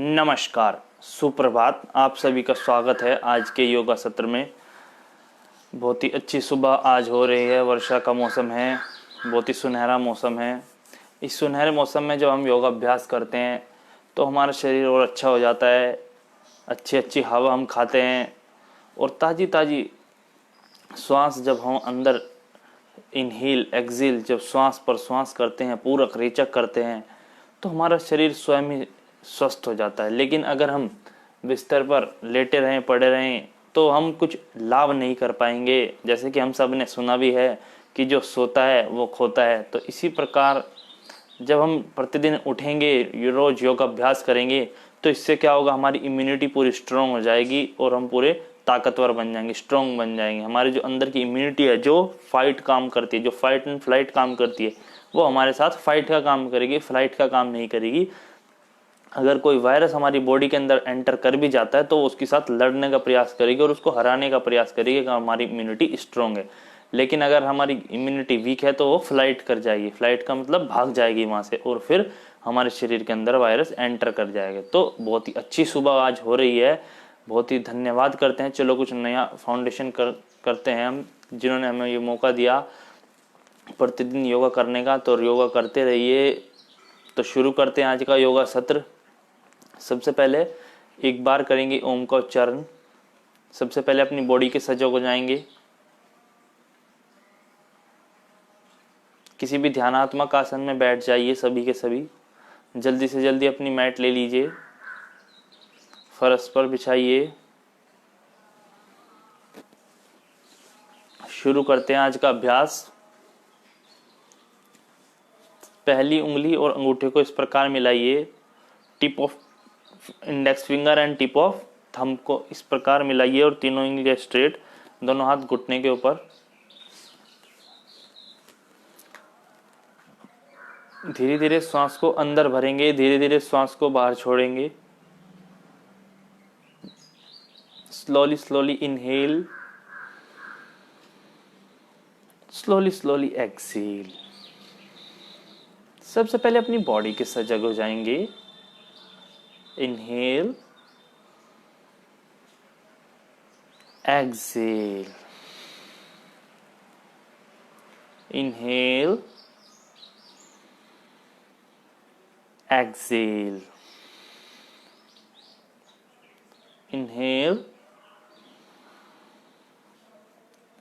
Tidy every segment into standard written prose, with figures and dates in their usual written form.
नमस्कार, सुप्रभात। आप सभी का स्वागत है आज के योगा सत्र में। बहुत ही अच्छी सुबह आज हो रही है, वर्षा का मौसम है, बहुत ही सुनहरा मौसम है। इस सुनहरे मौसम में जब हम योगा अभ्यास करते हैं तो हमारा शरीर और अच्छा हो जाता है। अच्छी अच्छी हवा हम खाते हैं और ताज़ी ताज़ी श्वास जब हम अंदर इनहेल एक्सेल जब श्वास पर श्वास करते हैं, पूरक रेचक करते हैं, तो हमारा शरीर स्वयं ही स्वस्थ हो जाता है। लेकिन अगर हम बिस्तर पर लेटे रहें, पड़े रहें, तो हम कुछ लाभ नहीं कर पाएंगे। जैसे कि हम सब ने सुना भी है कि जो सोता है वो खोता है। तो इसी प्रकार जब हम प्रतिदिन उठेंगे, रोज योग अभ्यास करेंगे, तो इससे क्या होगा, हमारी इम्यूनिटी पूरी स्ट्रांग हो जाएगी और हम पूरे ताकतवर बन जाएंगे, स्ट्रांग बन जाएंगे। हमारी जो अंदर की इम्यूनिटी है, जो फाइट काम करती है, जो फाइट एंड फ्लाइट काम करती है, वो हमारे साथ फाइट का काम करेगी, फ्लाइट का काम नहीं करेगी। अगर कोई वायरस हमारी बॉडी के अंदर एंटर कर भी जाता है तो उसके साथ लड़ने का प्रयास करेगी और उसको हराने का प्रयास करेगी अगर हमारी इम्यूनिटी स्ट्रांग है। लेकिन अगर हमारी इम्यूनिटी वीक है तो वो फ्लाइट कर जाएगी। फ्लाइट का मतलब भाग जाएगी वहाँ से और फिर हमारे शरीर के अंदर वायरस एंटर कर जाएगा। तो बहुत ही अच्छी सुबह आज हो रही है, बहुत ही धन्यवाद करते हैं। चलो कुछ नया फाउंडेशन करते हैं हम, जिन्होंने हमें ये मौका दिया प्रतिदिन योगा करने का। तो योगा करते रहिए। तो शुरू करते हैं आज का योगा सत्र। सबसे पहले एक बार करेंगे ओम का उच्चारण। सबसे पहले अपनी बॉडी के सजग हो जाएंगे। किसी भी ध्यानात्मक आसन में बैठ जाइए सभी के सभी। जल्दी से जल्दी अपनी मैट ले लीजिए, फर्श पर बिछाइए। शुरू करते हैं आज का अभ्यास। पहली उंगली और अंगूठे को इस प्रकार मिलाइए। Tip of index finger and tip of thumb को इस प्रकार मिलाइए और तीनों उंगलियां स्ट्रेट, दोनों हाथ घुटने के ऊपर। धीरे धीरे श्वास को अंदर भरेंगे, धीरे धीरे श्वास को बाहर छोड़ेंगे। Slowly slowly inhale, slowly slowly exhale. सबसे पहले अपनी बॉडी के सजग हो जाएंगे। Inhale, exhale, inhale, exhale, inhale,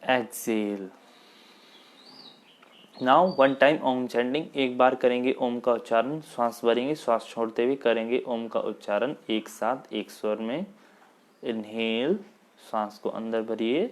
exhale. Now one time Om chanting. एक बार करेंगे ओम का उच्चारण, श्वास भरेंगे, श्वास छोड़ते हुए करेंगे ओम का उच्चारण एक साथ एक स्वर में। इनहेल, श्वास को अंदर भरिए।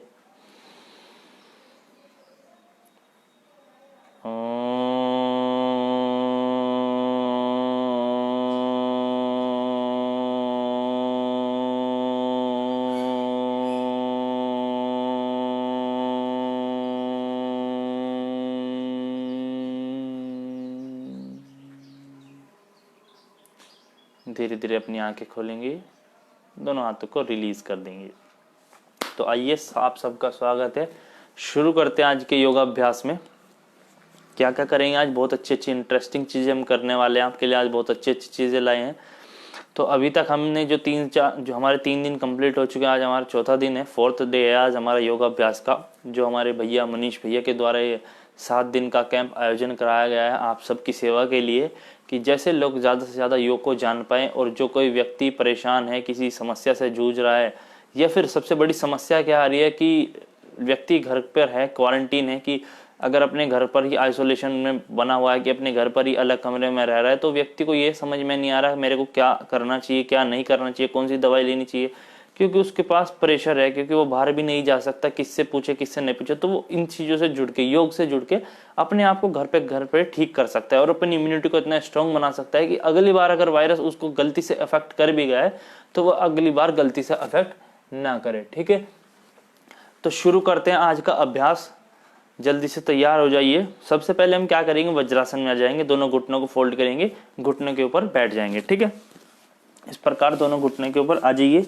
धीरे धीरे अपनी आंखें खोलेंगे, दोनों हाथों को रिलीज कर देंगे। तो आइए, आप सबका स्वागत है। शुरू करते हैं आज के योगा अभ्यास में। क्या क्या करेंगे आज, बहुत अच्छी अच्छी इंटरेस्टिंग चीजें हम करने वाले हैं आपके लिए। आज बहुत अच्छी अच्छी चीजें लाए हैं। तो अभी तक हमने जो हमारे 3 दिन कंप्लीट हो चुके हैं, आज हमारा चौथा दिन है, 4th डे है आज हमारा योगा अभ्यास का। जो हमारे भैया मनीष भैया के द्वारा ये 7 दिन का कैंप आयोजन कराया गया है आप सबकी सेवा के लिए, कि जैसे लोग ज़्यादा से ज़्यादा योग को जान पाएँ। और जो कोई व्यक्ति परेशान है, किसी समस्या से जूझ रहा है, या फिर सबसे बड़ी समस्या क्या आ रही है कि व्यक्ति घर पर है, क्वारंटीन है, कि अगर अपने घर पर ही आइसोलेशन में बना हुआ है, कि अपने घर पर ही अलग कमरे में रह रहा है, तो व्यक्ति को ये समझ में नहीं आ रहा है मेरे को क्या करना चाहिए, क्या नहीं करना चाहिए, कौन सी दवाई लेनी चाहिए, क्योंकि उसके पास प्रेशर है, क्योंकि वो बाहर भी नहीं जा सकता, किससे पूछे किससे नहीं पूछे। तो वो इन चीज़ों से जुड़ के, योग से जुड़ के अपने आप को घर पे ठीक कर सकता है और अपनी इम्यूनिटी को इतना स्ट्रांग बना सकता है कि अगली बार अगर वायरस उसको गलती से अफेक्ट कर भी गया है तो वो अगली बार गलती से अफेक्ट ना करे। ठीक है, तो शुरू करते हैं आज का अभ्यास। जल्दी से तैयार हो जाइए। सबसे पहले हम क्या करेंगे, वज्रासन में आ जाएंगे, दोनों घुटनों को फोल्ड करेंगे, घुटनों के ऊपर बैठ जाएंगे। ठीक है, इस प्रकार दोनों घुटने के ऊपर आ जाइए।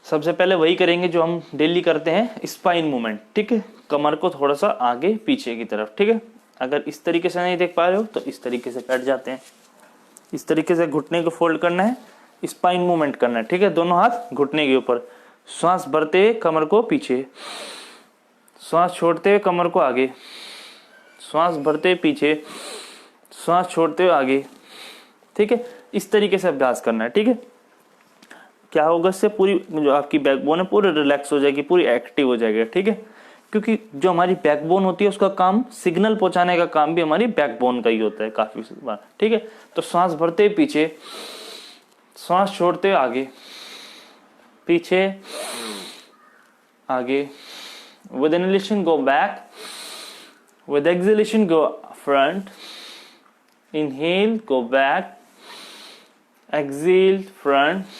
सबसे पहले वही करेंगे जो हम डेली करते हैं, स्पाइन मूवमेंट। ठीक है, कमर को थोड़ा सा आगे पीछे की तरफ। ठीक है, अगर इस तरीके से नहीं देख पा रहे हो तो इस तरीके से बैठ जाते हैं। इस तरीके से घुटने को फोल्ड करना है, स्पाइन मूवमेंट करना है, ठीक है। दोनों हाथ घुटने के ऊपर, श्वास भरते हुए कमर को पीछे, श्वास छोड़ते हुए कमर को आगे, श्वास भरते हुए पीछे, श्वास छोड़ते हुए आगे, ठीक है। इस तरीके से अभ्यास करना है, ठीक है। क्या होगा इससे, पूरी जो आपकी बैकबोन है पूरी रिलैक्स हो जाएगी, पूरी एक्टिव हो जाएगी, ठीक है। क्योंकि जो हमारी बैकबोन होती है उसका काम, सिग्नल पहुंचाने का काम भी हमारी बैकबोन का ही होता है काफी बार, ठीक है। तो श्वास भरते हुए पीछे, श्वास छोड़ते हुए आगे, पीछे, आगे। With inhalation go back, with exhalation go front, inhale go back, exhale front,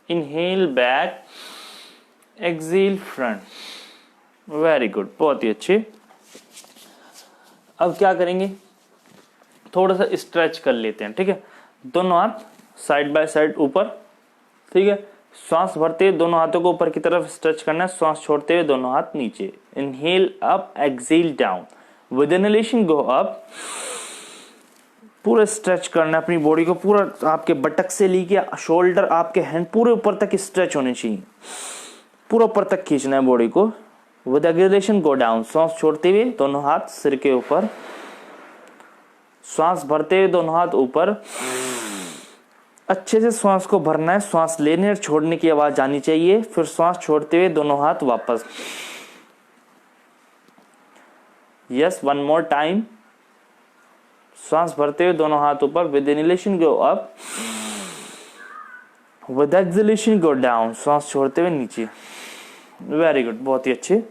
inhale back, exhale front। Very good, बहुत ही अच्छे। अब क्या करेंगे, थोड़ा सा स्ट्रेच कर लेते हैं, ठीक है। दोनों हाथ साइड बाय साइड ऊपर, ठीक है। श्वास भरते हुए दोनों हाथों को ऊपर की तरफ स्ट्रेच करना है, श्वास छोड़ते हुए दोनों हाथ नीचे। Inhale up, exhale down. With inhalation go up, पूरा स्ट्रेच करना है अपनी बॉडी को, पूरा आपके बटक से लेके शोल्डर, आपके हैंड पूरे ऊपर तक स्ट्रेच होने चाहिए, पूरा ऊपर तक खींचना है बॉडी को। विद एक्सहेलेशन गो डाउन, श्वास छोड़ते हुए दोनों हाथ सिर के ऊपर, श्वास भरते हुए दोनों हाथ ऊपर। अच्छे से श्वास को भरना है, श्वास लेने और छोड़ने की आवाज आनी चाहिए। फिर श्वास छोड़ते हुए दोनों हाथ वापस। Yes, one more time. श्वास भरते हुए दोनों हाथ ऊपर, with inhalation go up, with exhalation go down, श्वास छोड़ते हुए नीचे। वेरी गुड, बहुत ही अच्छे।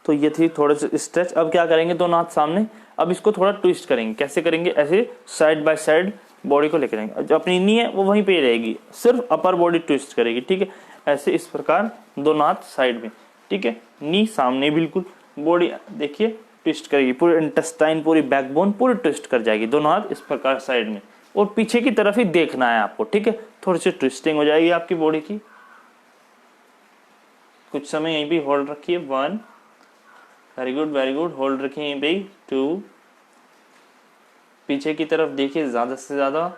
तो ये थी थोड़े से स्ट्रेच। अब क्या करेंगे, दोनों हाथ सामने, अब इसको थोड़ा ट्विस्ट करेंगे। कैसे करेंगे, ऐसे साइड बाय साइड बॉडी को लेकर जाएंगे। जो अपनी नी है वो वहीं पे रहेगी, सिर्फ अपर बॉडी ट्विस्ट करेगी, ठीक है। ऐसे इस प्रकार दोनों हाथ साइड में, ठीक है। नी सामने बिल्कुल, बॉडी देखिए ट्विस्ट करेगी, पूरे इंटेस्टाइन, पूरी बैकबोन पूरी ट्विस्ट कर जाएगी। दोनों हाथ इस प्रकार साइड में, और पीछे की तरफ ही देखना है आपको, ठीक है। थोड़ी सी ट्विस्टिंग हो जाएगी आपकी बॉडी की। कुछ समय यहीं भी होल्ड रखिए। 1, very good very good, hold रखिए यहीं पे। 2, पीछे की तरफ देखिए ज्यादा से ज्यादा।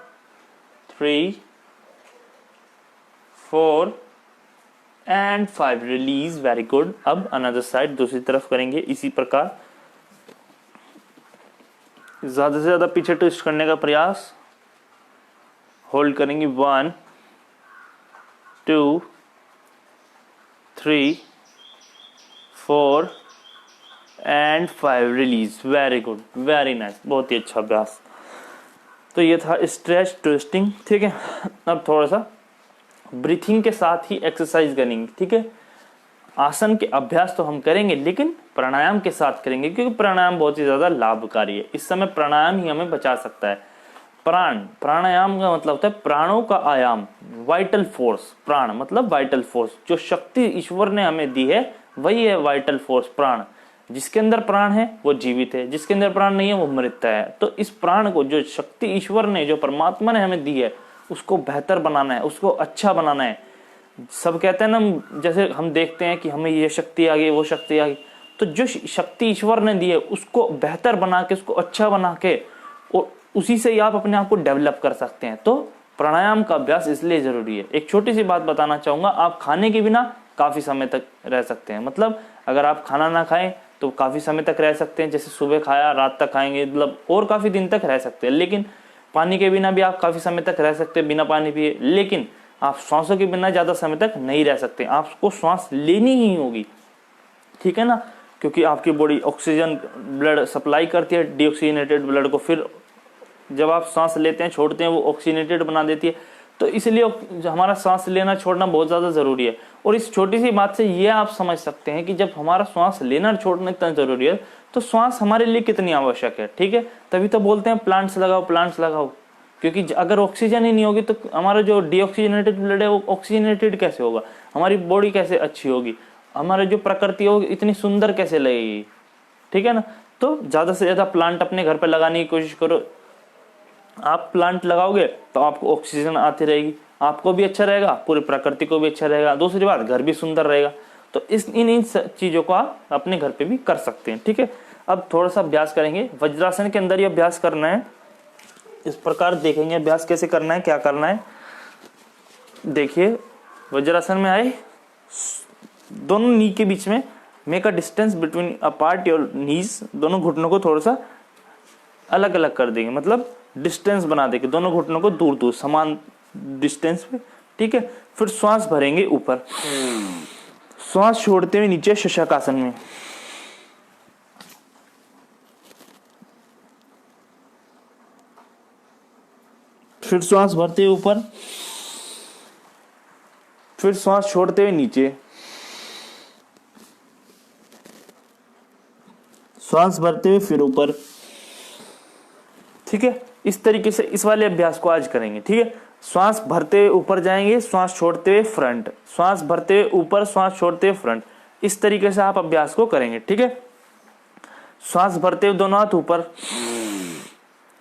3, 4 एंड 5, रिलीज, वेरी गुड। अब अनदर साइड, दूसरी तरफ करेंगे इसी प्रकार, ज्यादा से ज्यादा पीछे ट्विस्ट करने का प्रयास। होल्ड करेंगे। 1, 2, 3, 4 and 5, release, very good, very nice, बहुत ही अच्छा अभ्यास। तो ये था स्ट्रेच ट्विस्टिंग, ठीक है। अब थोड़ा सा ब्रीथिंग के साथ ही एक्सरसाइज करेंगे, ठीक है। आसन के अभ्यास तो हम करेंगे लेकिन प्राणायाम के साथ करेंगे, क्योंकि प्राणायाम बहुत ही ज्यादा लाभकारी है। इस समय प्राणायाम ही हमें बचा सकता है। प्राणायाम का मतलब होता है प्राणों का आयाम, वाइटल फोर्स। प्राण मतलब वाइटल फोर्स, जो शक्ति ईश्वर ने हमें दी है वही है वाइटल फोर्स, प्राण। जिसके अंदर प्राण है वो जीवित है, जिसके अंदर प्राण नहीं है वो मृत है। तो इस प्राण को, जो शक्ति ईश्वर ने, जो परमात्मा ने हमें दी है, उसको बेहतर बनाना है, उसको अच्छा बनाना है। सब कहते हैं ना, जैसे हम देखते हैं कि हमें ये शक्ति आ गई, वो शक्ति आ गई, तो जो शक्ति ईश्वर ने दी है उसको बेहतर बना के, उसको अच्छा बना के, और उसी से ही आप अपने आप को डेवलप कर सकते हैं। तो प्राणायाम का अभ्यास इसलिए जरूरी है। एक छोटी सी बात बताना चाहूंगा, आप खाने के बिना काफी समय तक रह सकते हैं। मतलब अगर आप खाना ना खाएं तो काफी समय तक रह सकते हैं, जैसे सुबह खाया रात तक खाएंगे, मतलब और काफी दिन तक रह सकते हैं। लेकिन पानी के बिना भी आप काफी समय तक रह सकते हैं, बिना पानी पिए। लेकिन आप श्वासों के बिना ज्यादा समय तक नहीं रह सकते, आपको श्वास लेनी ही होगी, ठीक है ना। क्योंकि आपकी बॉडी ऑक्सीजन ब्लड सप्लाई करती है, डीऑक्सीजनेटेड ब्लड को, फिर जब आप सांस लेते हैं छोड़ते हैं वो ऑक्सीजनेटेड बना देती है। तो इसलिए हमारा सांस लेना छोड़ना बहुत ज्यादा जरूरी है। और इस छोटी सी बात से ये आप समझ सकते हैं कि जब हमारा श्वास लेना छोड़ना इतना जरूरी है तो श्वास हमारे लिए कितनी आवश्यक है, ठीक है। तभी तो बोलते हैं प्लांट्स लगाओ, प्लांट्स लगाओ। क्योंकि अगर ऑक्सीजन ही नहीं होगी तो हमारा जो डीऑक्सीजनेटेड ब्लड है वो ऑक्सीजनेटेड कैसे होगा, हमारी बॉडी कैसे अच्छी होगी, हमारी जो प्रकृति होगी इतनी सुंदर कैसे लगेगी, ठीक है ना। तो ज्यादा से ज्यादा प्लांट अपने घर पे लगाने की कोशिश करो। आप प्लांट लगाओगे तो आपको ऑक्सीजन आती रहेगी, आपको भी अच्छा रहेगा, पूरी प्रकृति को भी अच्छा रहेगा। दूसरी बात, घर भी सुंदर रहेगा। तो इन चीजों को आप अपने घर पे भी कर सकते हैं, ठीक है। अब थोड़ा सा अभ्यास करेंगे। वज्रासन के अंदर ये अभ्यास करना है, इस प्रकार देखेंगे अभ्यास कैसे करना है, क्या करना है। देखिए वज्रासन में आए, दोनों नी के बीच में make a distance between apart your knees, दोनों घुटनों को थोड़ा सा अलग अलग कर देंगे, मतलब डिस्टेंस बना देंगे दोनों घुटनों को दूर दूर समान डिस्टेंस पे, ठीक है। फिर श्वास भरेंगे ऊपर, श्वास छोड़ते हुए नीचे शशक आसन में। फिर श्वास भरते हुए ऊपर, फिर श्वास छोड़ते हुए नीचे, श्वास भरते हुए फिर ऊपर, ठीक है। इस तरीके से इस वाले अभ्यास को आज करेंगे, ठीक है। श्वास भरते हुए ऊपर जाएंगे, श्वास छोड़ते हुए फ्रंट, श्वास भरते हुए ऊपर, श्वास छोड़ते हुए फ्रंट, इस तरीके से आप अभ्यास को करेंगे, ठीक है। श्वास भरते हुए दोनों हाथ ऊपर,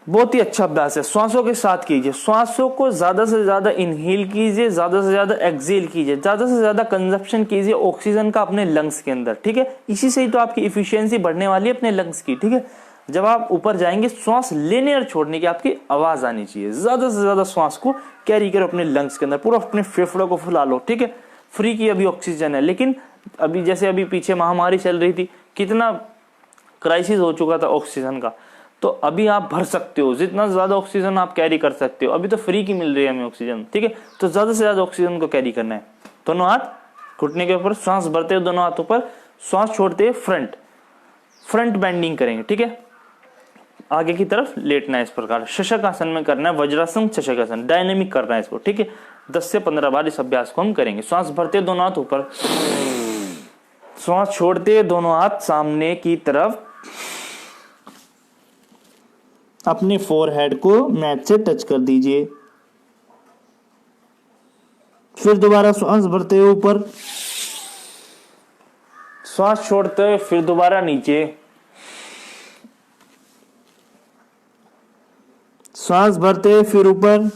बहुत ही अच्छा अभ्यास है। श्वासों के साथ कीजिए, श्वासों को ज्यादा से ज्यादा इनहेल कीजिए, ज्यादा से ज्यादा एक्सहेल कीजिए, ज्यादा से ज्यादा कंजप्शन कीजिए ऑक्सीजन का अपने लंग्स के अंदर, ठीक है। इसी से ही तो आपकी इफिशियंसी बढ़ने वाली है अपने लंग्स की, ठीक है। जब आप ऊपर जाएंगे, श्वास लेने और छोड़ने की आपकी आवाज आनी चाहिए, ज्यादा से ज्यादा श्वास को कैरी करो अपने लंग्स के अंदर, पूरा अपने फेफड़ों को फुला लो, ठीक है। फ्री की अभी ऑक्सीजन है, लेकिन अभी जैसे अभी पीछे महामारी चल रही थी, कितना क्राइसिस हो चुका था ऑक्सीजन का, तो अभी आप भर सकते हो जितना ज्यादा ऑक्सीजन आप कैरी कर सकते हो, अभी तो फ्री की मिल रही है हमें ऑक्सीजन, ठीक है। तो ज्यादा से ज्यादा ऑक्सीजन को कैरी करना है। दोनों हाथ घुटने के ऊपर, श्वास भरते हुए दोनों हाथ ऊपर, श्वास छोड़ते हुए फ्रंट बेंडिंग करेंगे, ठीक है। आगे की तरफ लेटना है इस प्रकार, शशक आसन में करना है, वज्रासन शशक आसन, डायनेमिक करना है इसको, ठीक है। 10 से 15 बार इस अभ्यास को हम करेंगे। श्वास भरते दोनों हाथ ऊपर, श्वास छोड़ते दोनों हाथ सामने की तरफ, अपने फोरहेड को मैट से टच कर दीजिए। फिर दोबारा श्वास भरते हुए ऊपर, श्वास छोड़ते हुए फिर दोबारा नीचे, श्वास भरते हुए फिर ऊपर,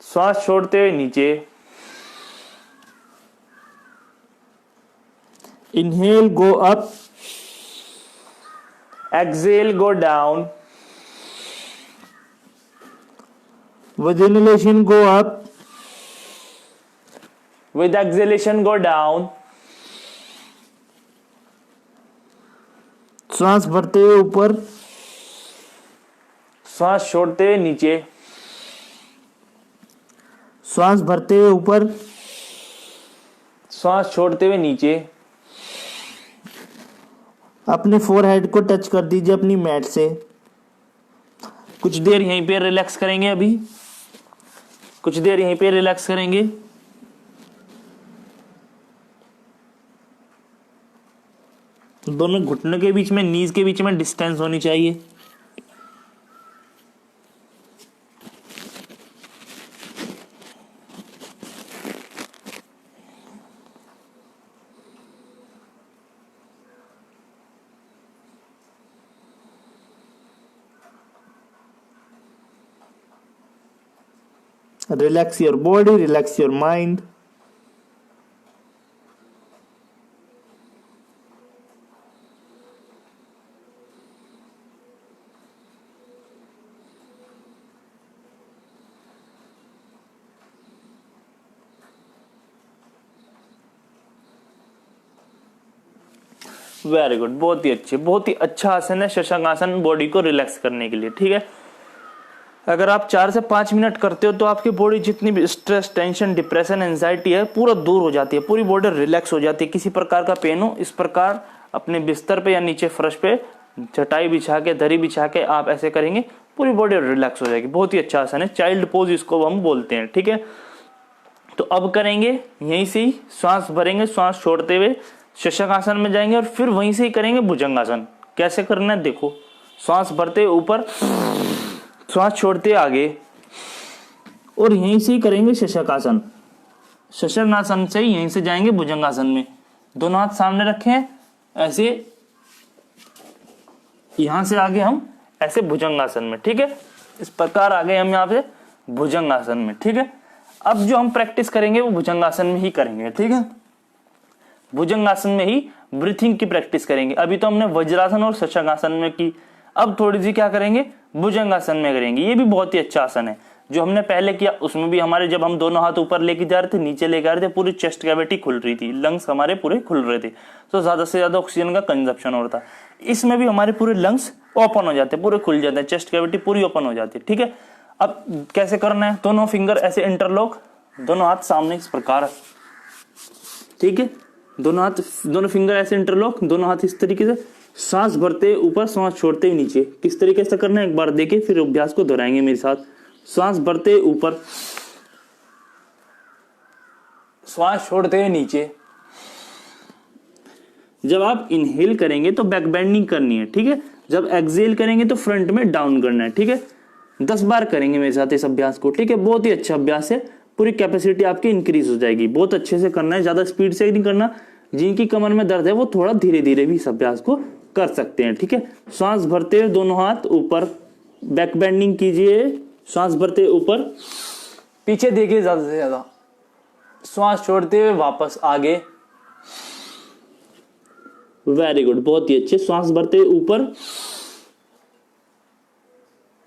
श्वास छोड़ते हुए नीचे, inhale go up, exhale go down, with inhalation go up, with exhalation go down। श्वास भरते हुए ऊपर, श्वास छोड़ते हुए नीचे, श्वास भरते हुए ऊपर, श्वास छोड़ते हुए नीचे, अपने फोरहेड को टच कर दीजिए अपनी मैट से। कुछ देर यहीं पे रिलैक्स करेंगे, अभी कुछ देर यहीं पे रिलैक्स करेंगे। दोनों घुटनों के बीच में, नीज के बीच में डिस्टेंस होनी चाहिए। Relax your body, relax your mind. Very good, बहुत ही अच्छे, बहुत ही अच्छा आसन है शशक आसन, बॉडी को रिलैक्स करने के लिए, ठीक है। अगर आप 4 से 5 मिनट करते हो तो आपकी बॉडी जितनी भी स्ट्रेस, टेंशन, डिप्रेशन, एंजाइटी है पूरा दूर हो जाती है, पूरी बॉडी रिलैक्स हो जाती है। किसी प्रकार का पेन हो, इस प्रकार अपने बिस्तर पे या नीचे फर्श पे चटाई बिछा के, दरी बिछा के आप ऐसे करेंगे, पूरी बॉडी रिलैक्स हो जाएगी। बहुत ही अच्छा आसन है, चाइल्ड पोज इसको हम बोलते हैं, ठीक है। तो अब करेंगे यहीं से ही, श्वास भरेंगे, श्वास छोड़ते हुए शशक आसन में जाएंगे और फिर वहीं से ही करेंगे भुजंगासन। कैसे करना है देखो, श्वास भरते ऊपर, श्वास छोड़ते आगे, और यहीं से ही करेंगे शशक आसन। शशक आसन से ही यहीं से जाएंगे भुजंगासन में। दोनों हाथ सामने रखें ऐसे, यहां से आगे हम ऐसे भुजंगासन में, ठीक है। इस प्रकार आगे हम यहाँ पे भुजंगासन में, ठीक है। अब जो हम प्रैक्टिस करेंगे वो भुजंगासन में ही करेंगे, ठीक है। भुजंगासन में ही ब्रीथिंग की प्रैक्टिस करेंगे। अभी तो हमने वज्रासन और शशांकासन में की, अब थोड़ी सी क्या करेंगे, भुजंगासन में करेंगे। ये भी बहुत ही अच्छा आसन है जो हमने पहले किया। उसमें भी हमारे जब हम दोनों हाथ ऊपर लेके जा रहे थे, नीचे लेके आ रहे थे, पूरी चेस्ट कैविटी खुल रही थी, लंग्स हमारे पूरे खुल रहे थे, तो ज्यादा से ज्यादा ऑक्सीजन का कंजप्शन हो रहा था। इसमें भी हमारे पूरे लंग्स ओपन हो जाते हैं, पूरे खुल जाते हैं, चेस्ट कैविटी पूरी ओपन हो जाती है। ठीक है, अब कैसे करना है, दोनों फिंगर ऐसे इंटरलॉक, दोनों हाथ सामने इस प्रकार, ठीक है, दोनों फिंगर ऐसे इंटरलॉक, दोनों हाथ इस तरीके से, सांस भरते ऊपर, सांस छोड़ते हुए नीचे। किस तरीके से करना है एक बार देखिए, फिर अभ्यास को दोहराएंगे मेरे साथ। सांस भरते ऊपर, श्वास छोड़ते हुए नीचे। जब आप इनहेल करेंगे तो बैक बेंडिंग करनी है, ठीक है। जब एक्सहेल करेंगे तो फ्रंट में डाउन करना है, ठीक है। 10 बार करेंगे मेरे साथ इस अभ्यास को, ठीक है। बहुत ही अच्छा अभ्यास है, पूरी कैपेसिटी आपकी इंक्रीज हो जाएगी। बहुत अच्छे से करना है, ज्यादा स्पीड से नहीं करना। जिनकी कमर में दर्द है वो थोड़ा धीरे धीरे भी इस अभ्यास को कर सकते हैं, ठीक है। सांस भरते हुए दोनों हाथ ऊपर, बैक बेंडिंग कीजिए, सांस भरते ऊपर, पीछे देखिए ज्यादा से ज्यादा, श्वास छोड़ते हुए वापस आगे। वेरी गुड, बहुत ही अच्छे। सांस भरते हुए ऊपर,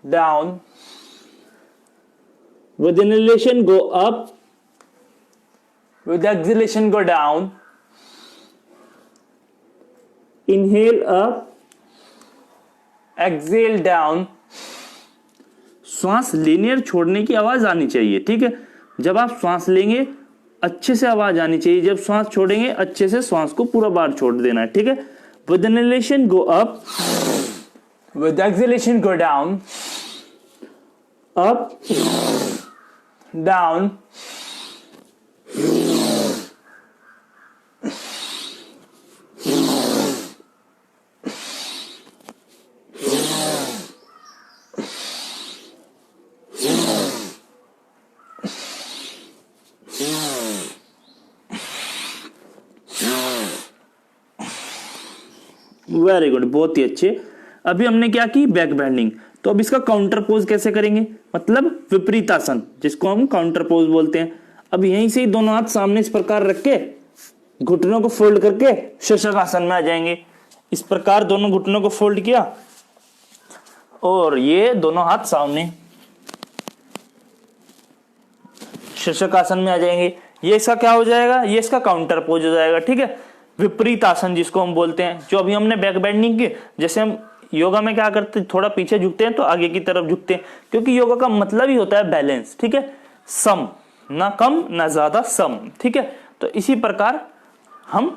down, with inhalation go up, with exhalation go down, inhale up, exhale down। श्वास लीनियर छोड़ने की आवाज आनी चाहिए, ठीक है। जब आप श्वास लेंगे अच्छे से आवाज आनी चाहिए, जब श्वास छोड़ेंगे अच्छे से श्वास को पूरा बार छोड़ देना है, ठीक है। with inhalation go up, with exhalation go down, up, down, very good, बहुत ही अच्छे। अभी हमने क्या की, बैक बेंडिंग। तो अब इसका काउंटर पोज कैसे करेंगे, मतलब विपरीत आसन, जिसको हम काउंटर पोज बोलते हैं। अब यहीं से ही दोनों हाथ सामने इस प्रकार रख के, घुटनों को फोल्ड करके शशक आसन में आ जाएंगे। इस प्रकार दोनों घुटनों को फोल्ड किया और ये दोनों हाथ सामने शशक आसन में आ जाएंगे। ये इसका क्या हो जाएगा, ये इसका काउंटर पोज हो जाएगा, ठीक है। विपरीत आसन जिसको हम बोलते हैं, जो अभी हमने बैक बेंडिंग की, जैसे हम योगा में क्या करते हैं, थोड़ा पीछे झुकते हैं तो आगे की तरफ झुकते हैं, क्योंकि योगा का मतलब ही होता है बैलेंस, ठीक है। सम, ना कम ना ज्यादा, सम, ठीक है। तो इसी प्रकार हम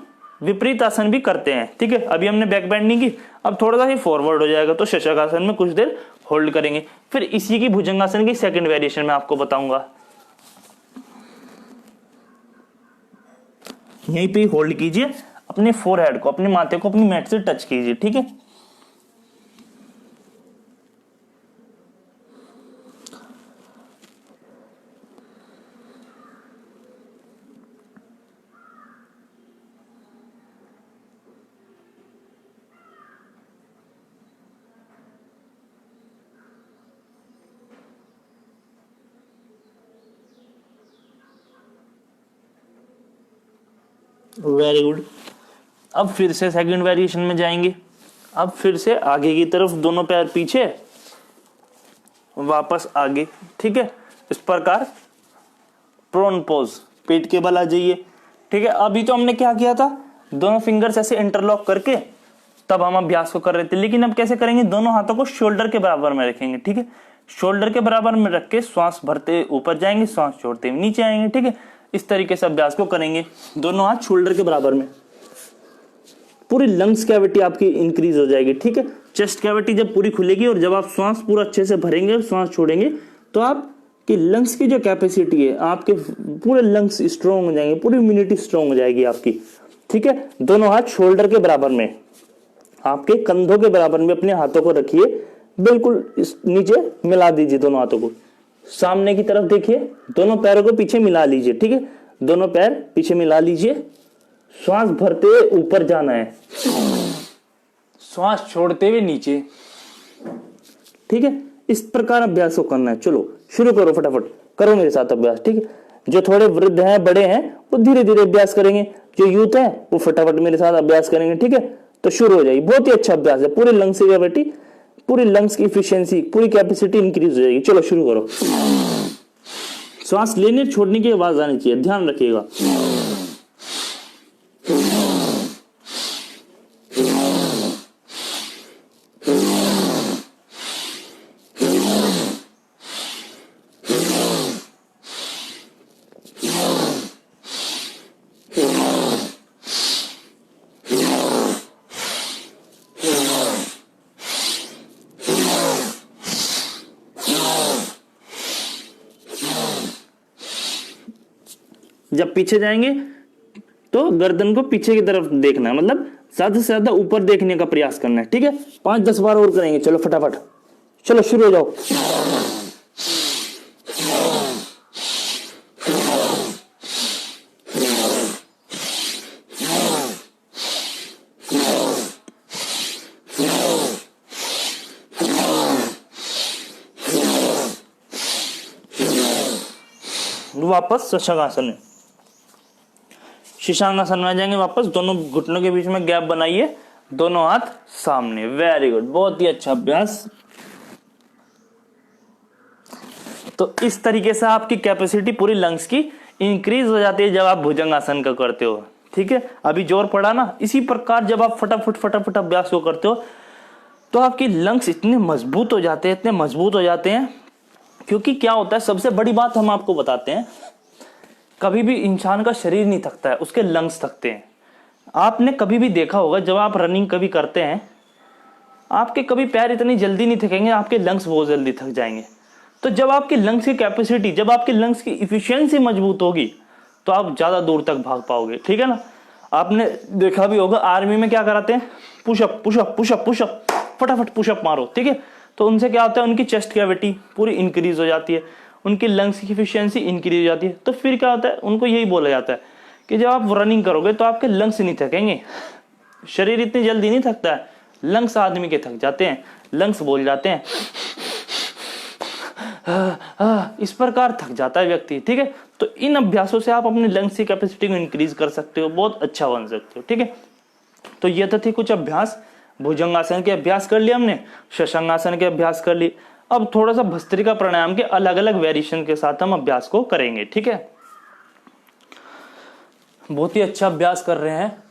विपरीत आसन भी करते हैं, ठीक है। अभी हमने बैक बेंडिंग की, अब थोड़ा सा ही फॉरवर्ड हो जाएगा, तो शशक आसन में कुछ देर होल्ड करेंगे। फिर इसी की भुजंगासन की सेकंड वेरिएशन में आपको बताऊंगा। यहीं पे होल्ड कीजिए, अपने फोरहेड को, अपने माथे को अपनी मैट से टच कीजिए, ठीक है। Very good. अब फिर से सेकंड वेरिएशन में जाएंगे। अब फिर से आगे की तरफ, दोनों पैर पीछे, वापस आगे, ठीक है। इस प्रकार प्रोन पोज, पेट के बल आ जाइए, ठीक है। अभी तो हमने क्या किया था, दोनों फिंगर्स ऐसे इंटरलॉक करके तब हम अभ्यास को कर रहे थे, लेकिन अब कैसे करेंगे, दोनों हाथों को शोल्डर के बराबर में रखेंगे, ठीक है। शोल्डर के बराबर में रख के श्वास भरते ऊपर जाएंगे, श्वास छोड़ते हुए नीचे आएंगे, ठीक है। इस तरीके से अभ्यास को करेंगे, दोनों हाथ शोल्डर के बराबर में। पूरी लंग्स कैविटी आपकी इंक्रीज हो जाएगी, ठीक है। चेस्ट कैविटी जब पूरी खुलेगी और जब आप श्वास पूरा अच्छे से भरेंगे और श्वास छोड़ेंगे, तो आपकी लंग्स की जो कैपेसिटी है, आपके पूरे लंग्स स्ट्रॉन्ग हो जाएंगे, पूरी इम्यूनिटी स्ट्रॉन्ग हो जाएगी आपकी, ठीक है। दोनों हाथ शोल्डर के बराबर में, आपके कंधों के बराबर में अपने हाथों को रखिए, बिल्कुल नीचे मिला दीजिए, दोनों हाथों को सामने की तरफ देखिए, दोनों पैरों को पीछे मिला लीजिए, ठीक है। दोनों पैर पीछे मिला लीजिए, श्वास भरते हुए ऊपर जाना है, श्वास छोड़ते हुए नीचे, ठीक है। इस प्रकार अभ्यास को करना है। चलो शुरू करो, फटाफट करो मेरे साथ अभ्यास, ठीक है। जो थोड़े वृद्ध हैं, बड़े हैं, वो धीरे धीरे अभ्यास करेंगे। जो यूथ है वो फटाफट मेरे साथ अभ्यास करेंगे, ठीक है। तो शुरू हो जाएगी, बहुत ही अच्छा अभ्यास है, पूरे लंग्स की कैपेसिटी, पूरी लंग्स की इफिशियंसी, पूरी कैपेसिटी इंक्रीज हो जाएगी। चलो शुरू करो। श्वास लेने छोड़ने की आवाज आनी चाहिए, ध्यान रखिएगा। जब पीछे जाएंगे तो गर्दन को पीछे की तरफ देखना है, मतलब ज्यादा से ज्यादा ऊपर देखने का प्रयास करना है, ठीक है। 5-10 बार और करेंगे। चलो फटाफट, चलो शुरू हो जाओ। वापस शशांगासन में, शीर्षांगासन में आ जाएंगे वापस। दोनों घुटनों के बीच में गैप बनाइए, दोनों हाथ सामने। वेरी गुड, बहुत ही अच्छा अभ्यास। तो इस तरीके से आपकी कैपेसिटी पूरी लंग्स की इंक्रीज हो जाती है जब आप भुजंगासन का करते हो, ठीक है। अभी जोर पड़ा ना, इसी प्रकार जब आप फटाफट अभ्यास को करते हो तो आपकी लंग्स इतने मजबूत हो जाते हैं, इतने मजबूत हो जाते हैं। क्योंकि क्या होता है, सबसे बड़ी बात हम आपको बताते हैं, कभी भी इंसान का शरीर नहीं थकता है, उसके लंग्स थकते हैं। आपने कभी भी देखा होगा जब आप रनिंग कभी करते हैं, आपके कभी पैर इतनी जल्दी नहीं थकेंगे, आपके लंग्स बहुत जल्दी थक जाएंगे। तो जब आपकी लंग्स की कैपेसिटी, जब आपकी लंग्स की इफिशियंसी मजबूत होगी तो आप ज्यादा दूर तक भाग पाओगे, ठीक है ना। आपने देखा भी होगा आर्मी में क्या कराते हैं, पुशअप पुशअप पुशअप पुशअप, फटाफट पुशअप मारो, ठीक है। तो उनसे क्या होता है, उनकी चेस्ट कैविटी पूरी इंक्रीज हो जाती है, उनकी लंग्स की एफिशिएंसी इंक्रीज हो जाती है। तो फिर क्या होता है, उनको यही बोला जाता है कि जब आप रनिंग करोगे तो आपके लंग्स नहीं थकेंगे। शरीर इतनी जल्दी नहीं थकता है, लंग्स आदमी के थक जाते हैं, लंग्स बोल जाते हैं, इस प्रकार थक जाता है व्यक्ति, ठीक है। तो इन अभ्यासों से आप अपनी लंग्स की कैपेसिटी को इंक्रीज कर सकते हो, बहुत अच्छा बन सकते हो, ठीक है। तो ये तो थे कुछ अभ्यास। भुजंगासन के अभ्यास कर लिए हमने, शशांगासन के अभ्यास कर लिए। अब थोड़ा सा भस्त्रिका प्राणायाम के अलग अलग वेरिएशन के साथ हम अभ्यास को करेंगे, ठीक है। बहुत ही अच्छा अभ्यास कर रहे हैं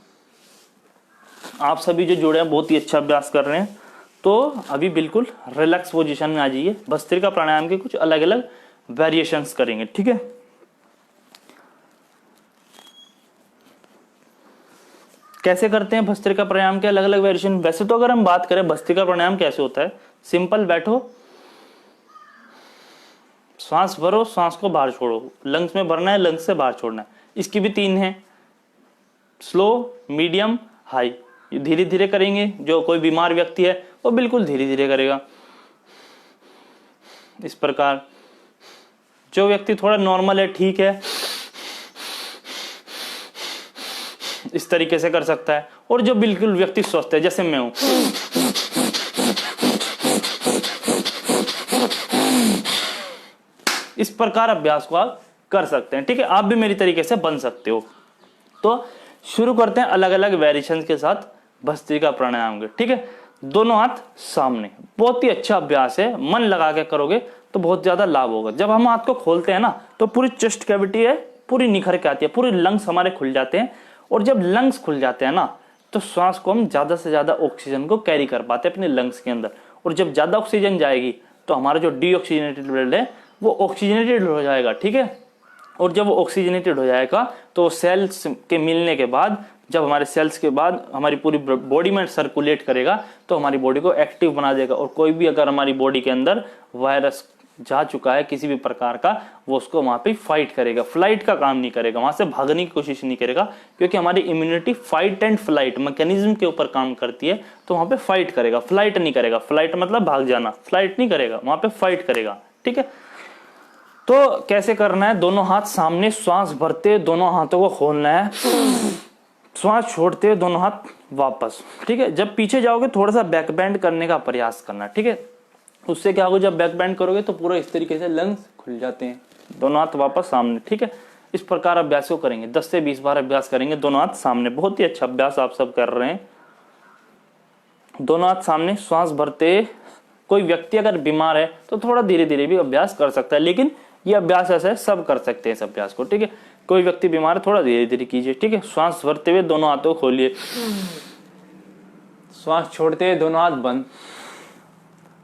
आप सभी जो जुड़े हैं, बहुत ही अच्छा अभ्यास कर रहे हैं। तो अभी बिल्कुल रिलैक्स पोजीशन में आ जाइए। भस्त्रिका प्राणायाम के कुछ अलग अलग वेरिएशंस करेंगे, ठीक है। कैसे करते हैं भस्त्रिका प्राणायाम के अलग अलग वेरिएशन? वैसे तो अगर हम बात करें भस्त्रिका प्राणायाम कैसे होता है, सिंपल बैठो, सांस भरो, सांस को बाहर छोड़ो, लंग्स में भरना है, लंग्स से बाहर छोड़ना है। इसकी भी 3 है, स्लो, मीडियम, हाई। धीरे धीरे करेंगे, जो कोई बीमार व्यक्ति है वो बिल्कुल धीरे धीरे करेगा, इस प्रकार। जो व्यक्ति थोड़ा नॉर्मल है, ठीक है, इस तरीके से कर सकता है। और जो बिल्कुल व्यक्ति स्वस्थ है, जैसे मैं हूं, इस प्रकार अभ्यास को आप कर सकते हैं, ठीक है। आप भी मेरी तरीके से बन सकते हो। तो शुरू करते हैं अलग अलग वेरिएशन के साथ भस्त्रिका प्राणायाम के, ठीक है। दोनों हाथ सामने, बहुत ही अच्छा अभ्यास है, मन लगा के करोगे तो बहुत ज्यादा लाभ होगा। जब हम हाथ को खोलते हैं ना तो पूरी चेस्ट कैविटी है पूरी निखर के आती है, पूरे लंग्स हमारे खुल जाते हैं। और जब लंग्स खुल जाते हैं ना तो श्वास को हम ज्यादा से ज्यादा ऑक्सीजन को कैरी कर पाते हैं अपने लंग्स के अंदर। और जब ज्यादा ऑक्सीजन जाएगी तो हमारा जो डीऑक्सीजनेटेड ब्लड है वो ऑक्सीजनेटेड हो जाएगा, ठीक है। और जब वो ऑक्सीजनेटेड हो जाएगा तो सेल्स के मिलने के बाद, जब हमारे सेल्स के बाद हमारी पूरी बॉडी में सर्कुलेट करेगा तो हमारी बॉडी को एक्टिव बना देगा। और कोई भी अगर हमारी बॉडी के अंदर वायरस जा चुका है किसी भी प्रकार का, वो उसको वहां पे फाइट करेगा, फ्लाइट का काम नहीं करेगा, वहां से भागने की कोशिश नहीं करेगा। क्योंकि हमारी immunity fight and flight mechanism के ऊपर काम करती है, तो वहां पे फाइट करेगा, फ्लाइट नहीं करेगा। फ्लाइट मतलब भाग जाना, फ्लाइट नहीं करेगा, वहां पे फाइट करेगा, ठीक है। तो कैसे करना है, दोनों हाथ सामने, श्वास भरते दोनों हाथों को खोलना है, श्वास छोड़ते दोनों हाथ वापस, ठीक है। जब पीछे जाओगे थोड़ा सा बैक बैंड करने का प्रयास करना, ठीक है। उससे क्या होगा, जब बैक बैंड करोगे तो पूरा इस तरीके से लंग्स खुल जाते हैं। दोनों हाथ वापस सामने, ठीक है। इस प्रकार अभ्यास को करेंगे, 10 से 20 बार अभ्यास करेंगे। दोनों हाथ सामने, बहुत ही अच्छा अभ्यास आप सब कर रहे हैं। दोनों हाथ सामने, श्वास भरते। कोई व्यक्ति अगर बीमार है तो थोड़ा धीरे धीरे भी अभ्यास कर सकता है, लेकिन ये अभ्यास ऐसा है सब कर सकते हैं इस अभ्यास को, ठीक है। कोई व्यक्ति बीमार है थोड़ा धीरे धीरे कीजिए, ठीक है। श्वास भरते हुए दोनों हाथों को खोलिए, श्वास छोड़ते हुए दोनों हाथ बंद।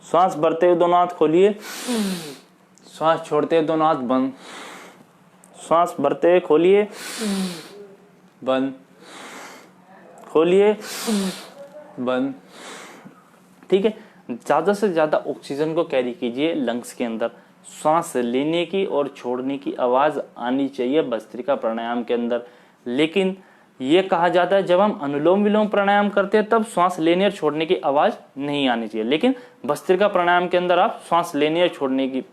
श्वास भरते हुए दोनों हाथ खोलिए, श्वास छोड़ते हुए दोनों हाथ बंद। श्वास भरते हुए खोलिए, बंद, खोलिए, बंद। ठीक है। ज्यादा से ज्यादा ऑक्सीजन को कैरी कीजिए लंग्स के अंदर। सांस लेने की और छोड़ने की आवाज आनी चाहिए भस्त्रिका प्राणायाम के अंदर, लेकिन ये कहा जाता है जब हम अनुलोम विलोम प्राणायाम करते हैं तब श्वास लेने और छोड़ने की आवाज नहीं आनी चाहिए, लेकिन भस्त्रिका प्राणायाम के अंदर आप श्वास लेने और छोड़ने की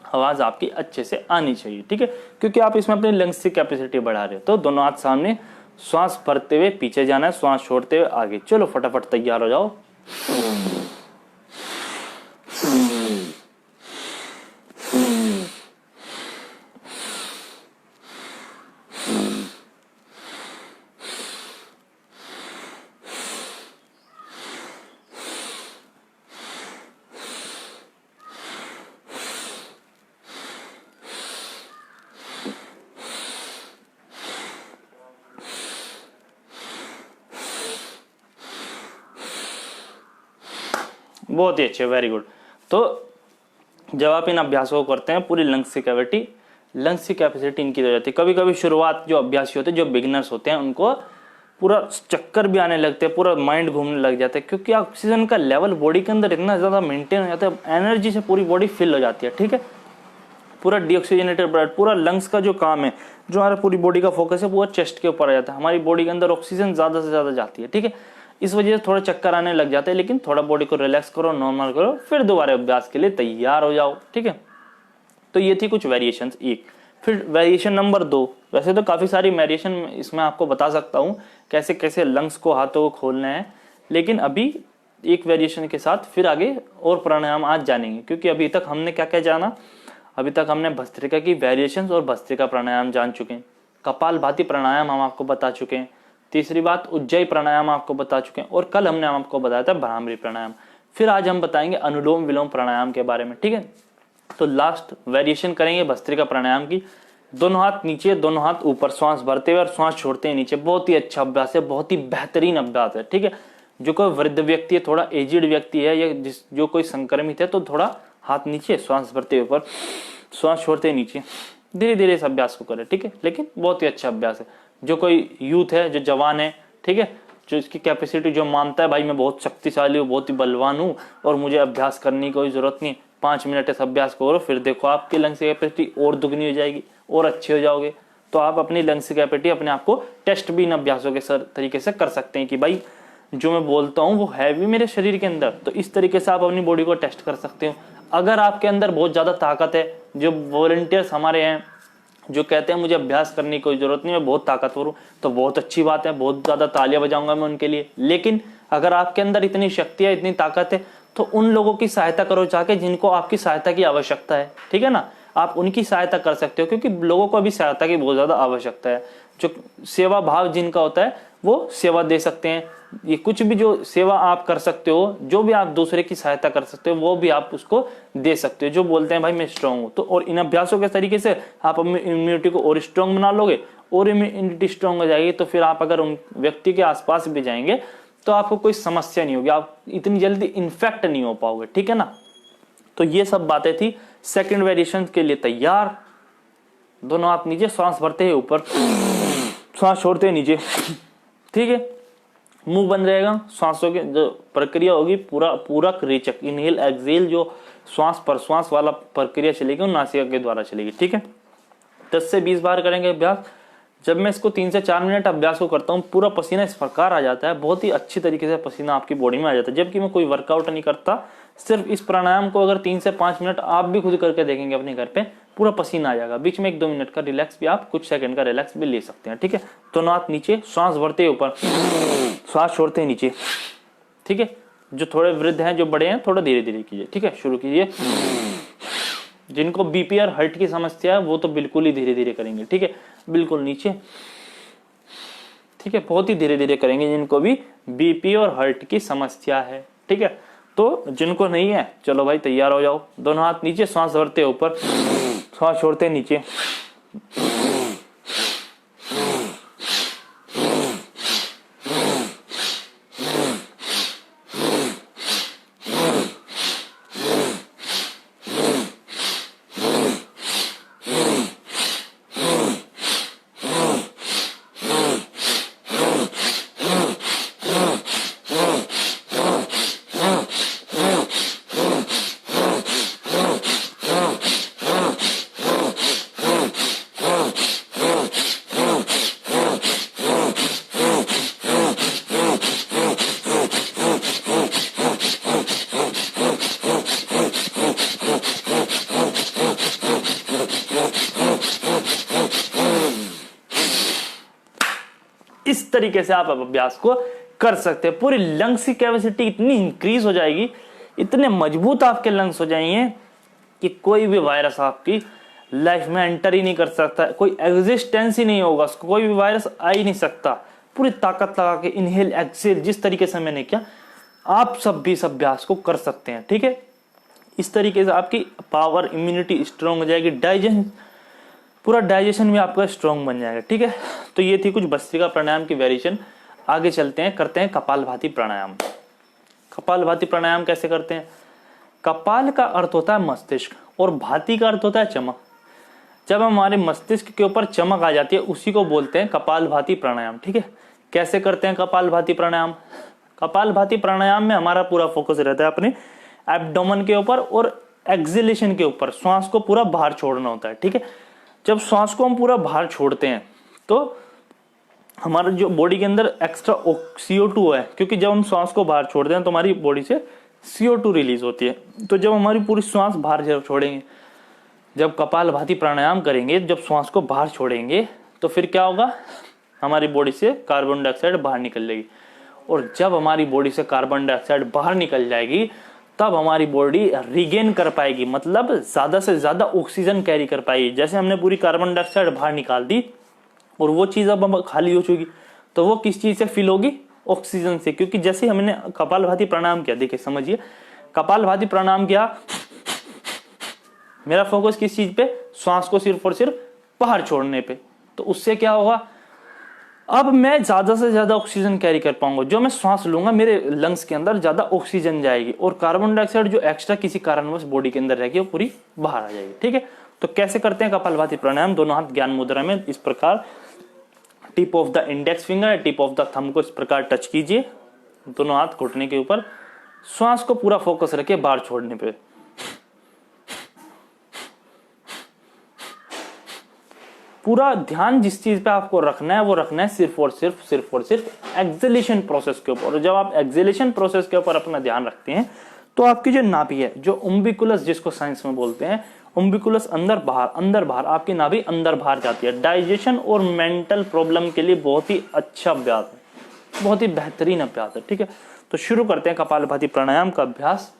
आवाज आपकी अच्छे से आनी चाहिए, ठीक है, क्योंकि आप इसमें अपनी लंग्स की कैपेसिटी बढ़ा रहे हो। तो दोनों हाथ सामने, श्वास भरते हुए पीछे जाना है, श्वास छोड़ते हुए आगे। चलो फटाफट तैयार हो जाओ। बहुत ही अच्छे, वेरी गुड। तो जब आप इन अभ्यासों को करते हैं पूरी लंग्स की कैपेसिटी इनकी हो जाती है। कभी कभी शुरुआत जो अभ्यासी होते हैं, जो बिगिनर्स होते हैं, उनको पूरा चक्कर भी आने लगते हैं, पूरा माइंड घूमने लग जाता है, क्योंकि ऑक्सीजन का लेवल बॉडी के अंदर इतना ज्यादा मेंटेन हो जाता है, एनर्जी से पूरी बॉडी फिल हो जाती है, ठीक है। पूरा डीऑक्सीजनेटेड ब्लड, पूरा लंग्स का जो काम है, जो हमारा पूरी बॉडी का फोकस है, वो चेस्ट के ऊपर आ जाता है। हमारी बॉडी के अंदर ऑक्सीजन ज्यादा से ज्यादा जाती है, ठीक है। इस वजह से थोड़ा चक्कर आने लग जाते हैं, लेकिन थोड़ा बॉडी को रिलैक्स करो, नॉर्मल करो, फिर दोबारा अभ्यास के लिए तैयार हो जाओ, ठीक है। तो ये थी कुछ वेरिएशन एक। फिर वेरिएशन नंबर 2, वैसे तो काफी सारी वेरिएशन इसमें आपको बता सकता हूँ कैसे कैसे लंग्स को, हाथों को खोलना है, लेकिन अभी एक वेरिएशन के साथ फिर आगे और प्राणायाम आज जानेंगे, क्योंकि अभी तक हमने क्या क्या जाना। अभी तक हमने भस्त्रिका की वेरिएशंस और भस्त्रिका प्राणायाम जान चुके हैं, कपालभाति प्राणायाम हम आपको बता चुके हैं, तीसरी बात उज्जयी प्राणायाम आपको बता चुके हैं, और कल हमने आपको बताया था भ्रामरी प्राणायाम। फिर आज हम बताएंगे अनुलोम विलोम प्राणायाम के बारे में, ठीक है। तो लास्ट वेरिएशन करेंगे भस्त्रिका प्राणायाम की। दोनों हाथ नीचे, दोनों हाथ ऊपर, श्वास भरते हुए और श्वास छोड़ते हुए नीचे। बहुत ही अच्छा अभ्यास है, बहुत ही बेहतरीन अभ्यास है, ठीक है। जो कोई वृद्ध व्यक्ति है, थोड़ा एजिड व्यक्ति है, या जो कोई संक्रमित है, तो थोड़ा हाथ नीचे, श्वास भरते हुए ऊपर, श्वास छोड़ते हुए नीचे। धीरे धीरे इस अभ्यास को करें, ठीक है, लेकिन बहुत ही अच्छा अभ्यास है। जो कोई यूथ है, जो जवान है, ठीक है, जो इसकी कैपेसिटी जो मानता है भाई मैं बहुत शक्तिशाली हूँ, बहुत ही बलवान हूँ और मुझे अभ्यास करने की कोई जरूरत नहीं, 5 मिनट इस अभ्यास करो, फिर देखो आपकी लंग्स की कैपेसिटी और दुगनी हो जाएगी और अच्छे हो जाओगे। तो आप अपनी लंग्स की कैपेसिटी अपने आप को टेस्ट भी इन अभ्यासों के तरीके से कर सकते हैं कि भाई जो मैं बोलता हूँ वो है भी मेरे शरीर के अंदर। तो इस तरीके से आप अपनी बॉडी को टेस्ट कर सकते हो। अगर आपके अंदर बहुत ज्यादा ताकत है, जो वॉलंटियर्स हमारे हैं जो कहते हैं मुझे अभ्यास करने की कोई जरूरत नहीं, मैं बहुत ताकतवर हूँ, तो बहुत अच्छी बात है, बहुत ज्यादा तालियां बजाऊंगा मैं उनके लिए। लेकिन अगर आपके अंदर इतनी शक्ति है, इतनी ताकत है, तो उन लोगों की सहायता करो जाके जिनको आपकी सहायता की आवश्यकता है, ठीक है ना। आप उनकी सहायता कर सकते हो, क्योंकि लोगों को अभी सहायता की बहुत ज्यादा आवश्यकता है। जो सेवा भाव जिनका होता है वो सेवा दे सकते हैं। ये कुछ भी जो सेवा आप कर सकते हो, जो भी आप दूसरे की सहायता कर सकते हो, वो भी आप उसको दे सकते हो। जो बोलते हैं भाई मैं स्ट्रांग हूं, तो और इन अभ्यासों के तरीके से आप अपनी इम्यूनिटी को और स्ट्रांग बना लोगे, और इम्यूनिटी स्ट्रांग हो जाएगी, तो फिर आप अगर उन व्यक्ति के आसपास भी जाएंगे तो आपको कोई समस्या नहीं होगी, आप इतनी जल्दी इन्फेक्ट नहीं हो पाओगे, ठीक है ना। तो ये सब बातें थी। सेकंड वेरिएशन के लिए तैयार। दोनों हाथ नीचे, श्वास भरते हैं ऊपर, श्वास छोड़ते हैं नीचे, ठीक है। मुंह बंद रहेगा, सांसों की जो प्रक्रिया होगी पूरक रेचक, इनहेल एक्सहेल, जो श्वास प्रश्वास वाला प्रक्रिया चलेगी वो नासिका के द्वारा चलेगी, ठीक है। 10 से 20 बार करेंगे अभ्यास। जब मैं इसको 3 से 4 मिनट अभ्यास को करता हूँ, पूरा पसीना इस प्रकार आ जाता है, बहुत ही अच्छी तरीके से पसीना आपकी बॉडी में आ जाता है, जबकि मैं कोई वर्कआउट नहीं करता। सिर्फ इस प्राणायाम को अगर 3 से 5 मिनट आप भी खुद करके देखेंगे अपने घर पे, पूरा पसीना आ जाएगा। बीच में 1-2 मिनट का रिलैक्स भी, आप कुछ सेकंड का रिलैक्स भी ले सकते हैं, ठीक है। दोनों हाथ नीचे, श्वास भरते ऊपर, श्वास छोड़ते हैं नीचे, ठीक है। जो थोड़े वृद्ध हैं, जो बड़े हैं, थोड़ा धीरे धीरे कीजिए, ठीक है। शुरू कीजिए, जिनको बीपी और हार्ट की समस्या है वो तो बिल्कुल ही धीरे धीरे करेंगे, ठीक है, बिल्कुल नीचे, ठीक है, बहुत ही धीरे धीरे करेंगे जिनको भी बीपी और हार्ट की समस्या है, ठीक है। तो जिनको नहीं है चलो भाई तैयार हो जाओ, दोनों हाथ नीचे, सांस भरते ऊपर, सांस छोड़ते नीचे। इस तरीके से आप अभ्यास को कर सकते हैं। पूरी लंग्स की कैपेसिटी इतनी इंक्रीज हो जाएगी, इतने मजबूत आपके लंग्स हो जाएंगे कि कोई भी वायरस आपकी लाइफ में एंटर ही नहीं कर सकता, कोई एग्जिस्टेंस ही नहीं होगा उसको, कोई भी वायरस आ ही नहीं सकता। पूरी ताकत लगा के इनहेल एक्सेल जिस तरीके से मैंने किया, आप सब भी इस अभ्यास को कर सकते हैं, ठीक है। इस तरीके से आपकी पावर, इम्यूनिटी स्ट्रांग हो जाएगी, डाइजेशन, पूरा डाइजेशन भी आपका स्ट्रांग बन जाएगा, ठीक है। तो ये थी कुछ भस्त्रिका प्राणायाम की वेरिएशन। आगे चलते हैं, करते हैं कपालभाति प्राणायाम। कपालभाति प्राणायाम कैसे करते हैं? कपाल का अर्थ होता है मस्तिष्क और भाति का अर्थ होता है चमक। जब हमारे मस्तिष्क के ऊपर चमक आ जाती है उसी को बोलते हैं कपालभाति प्राणायाम, ठीक है। कैसे करते हैं कपालभाति प्राणायाम? कपालभाति प्राणायाम में हमारा पूरा फोकस रहता है अपने एब्डोमेन के ऊपर और एक्सहेलेशन के ऊपर, श्वास को पूरा बाहर छोड़ना होता है, ठीक है। जब श्वास को हम पूरा बाहर छोड़ते हैं तो हमारा जो बॉडी के अंदर एक्स्ट्रा CO2 है, क्योंकि जब हम श्वास को बाहर छोड़ते हैं तो हमारी बॉडी से CO2 रिलीज होती है। तो जब हमारी पूरी श्वास बाहर जब छोड़ेंगे, जब कपालभाति प्राणायाम करेंगे, जब श्वास को बाहर छोड़ेंगे तो फिर क्या होगा, हमारी बॉडी से कार्बन डाइऑक्साइड बाहर निकल जाएगी। और जब हमारी बॉडी से कार्बन डाइऑक्साइड बाहर निकल जाएगी तब हमारी बॉडी रिगेन कर पाएगी, मतलब ज्यादा से ज्यादा ऑक्सीजन कैरी कर पाएगी। जैसे हमने पूरी कार्बन डाइऑक्साइड बाहर निकाल दी और वो चीज अब खाली हो चुकी, तो वो किस चीज से फिल होगी? ऑक्सीजन से। क्योंकि जैसे हमने कपालभाति प्राणायाम किया, देखिए समझिए, कपालभाति प्राणायाम किया, मेरा फोकस किस चीज पे? श्वास को सिर्फ और सिर्फ बाहर छोड़ने पे। तो उससे क्या होगा, अब मैं ज्यादा से ज्यादा ऑक्सीजन कैरी कर पाऊंगा। जो मैं श्वास लूंगा मेरे लंग्स के अंदर ज्यादा ऑक्सीजन जाएगी और कार्बन डाइऑक्साइड जो एक्स्ट्रा किसी कारणवश बॉडी के अंदर रहेगी वो पूरी बाहर आ जाएगी, ठीक है। तो कैसे करते हैं कपालभाति प्राणायाम? दोनों हाथ ज्ञान मुद्रा में इस प्रकार, tip of the index finger, tip of the thumb को इस प्रकार टच कीजिए, दोनों हाथ घुटने के ऊपर, श्वास को पूरा फोकस रखिए बाहर छोड़ने पे। पूरा ध्यान जिस चीज पे आपको रखना है वो रखना है सिर्फ और सिर्फ एक्सहेलेशन प्रोसेस के ऊपर। और जब आप एक्सहेलेशन प्रोसेस के ऊपर अपना ध्यान रखते हैं तो आपकी जो नाभि है, जो उम्बिकुलस जिसको साइंस में बोलते हैं, उम्बिकुलस अंदर बाहर, आपकी नाभि अंदर बाहर जाती है। डाइजेशन और मेंटल प्रॉब्लम के लिए बहुत ही अच्छा अभ्यास है, बहुत ही बेहतरीन अभ्यास है, ठीक है। तो शुरू करते हैं कपालभाति प्राणायाम का अभ्यास।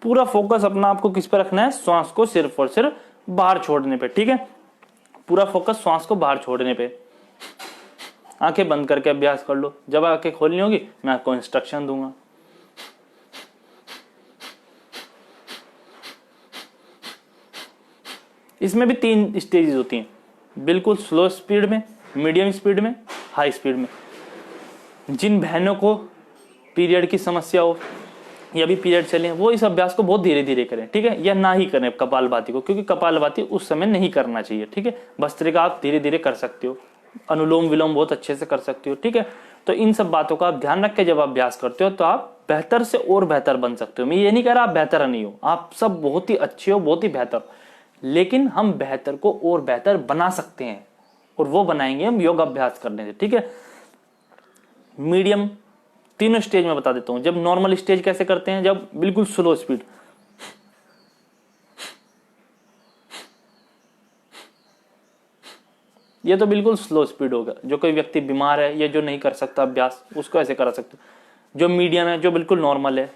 पूरा फोकस अपना आपको किस पे रखना है? श्वास को सिर्फ और सिर्फ बाहर छोड़ने पे, ठीक है। पूरा फोकस श्वास को बाहर छोड़ने पे। आंखें बंद करके अभ्यास कर लो। जब आंखें खोलनी होगी मैं आपको इंस्ट्रक्शन दूंगा। इसमें भी 3 स्टेजेस होती हैं, बिल्कुल स्लो स्पीड में, मीडियम स्पीड में, हाई स्पीड में। जिन बहनों को पीरियड की समस्या हो या भी पीरियड चले, वो इस अभ्यास को बहुत धीरे धीरे करें, ठीक है, या ना ही करें कपालभाति को, क्योंकि कपालभाति उस समय नहीं करना चाहिए, ठीक है। भस्त्रिका आप धीरे धीरे कर सकते हो, अनुलोम विलोम बहुत अच्छे से कर सकते हो, ठीक है। तो इन सब बातों का आप ध्यान रख के जब अभ्यास करते हो तो आप बेहतर से और बेहतर बन सकते हो। मैं ये नहीं कह रहा आप बेहतर नहीं हो, आप सब बहुत ही अच्छे हो, बहुत ही बेहतर, लेकिन हम बेहतर को और बेहतर बना सकते हैं और वो बनाएंगे हम योग अभ्यास करने से, ठीक है। मीडियम, तीनों स्टेज में बता देता हूं। जब नॉर्मल स्टेज कैसे करते हैं, जब बिल्कुल स्लो स्पीड, ये तो बिल्कुल स्लो स्पीड होगा। जो कोई व्यक्ति बीमार है या जो नहीं कर सकता अभ्यास, उसको ऐसे करा सकते। जो मीडियम है, जो बिल्कुल नॉर्मल है,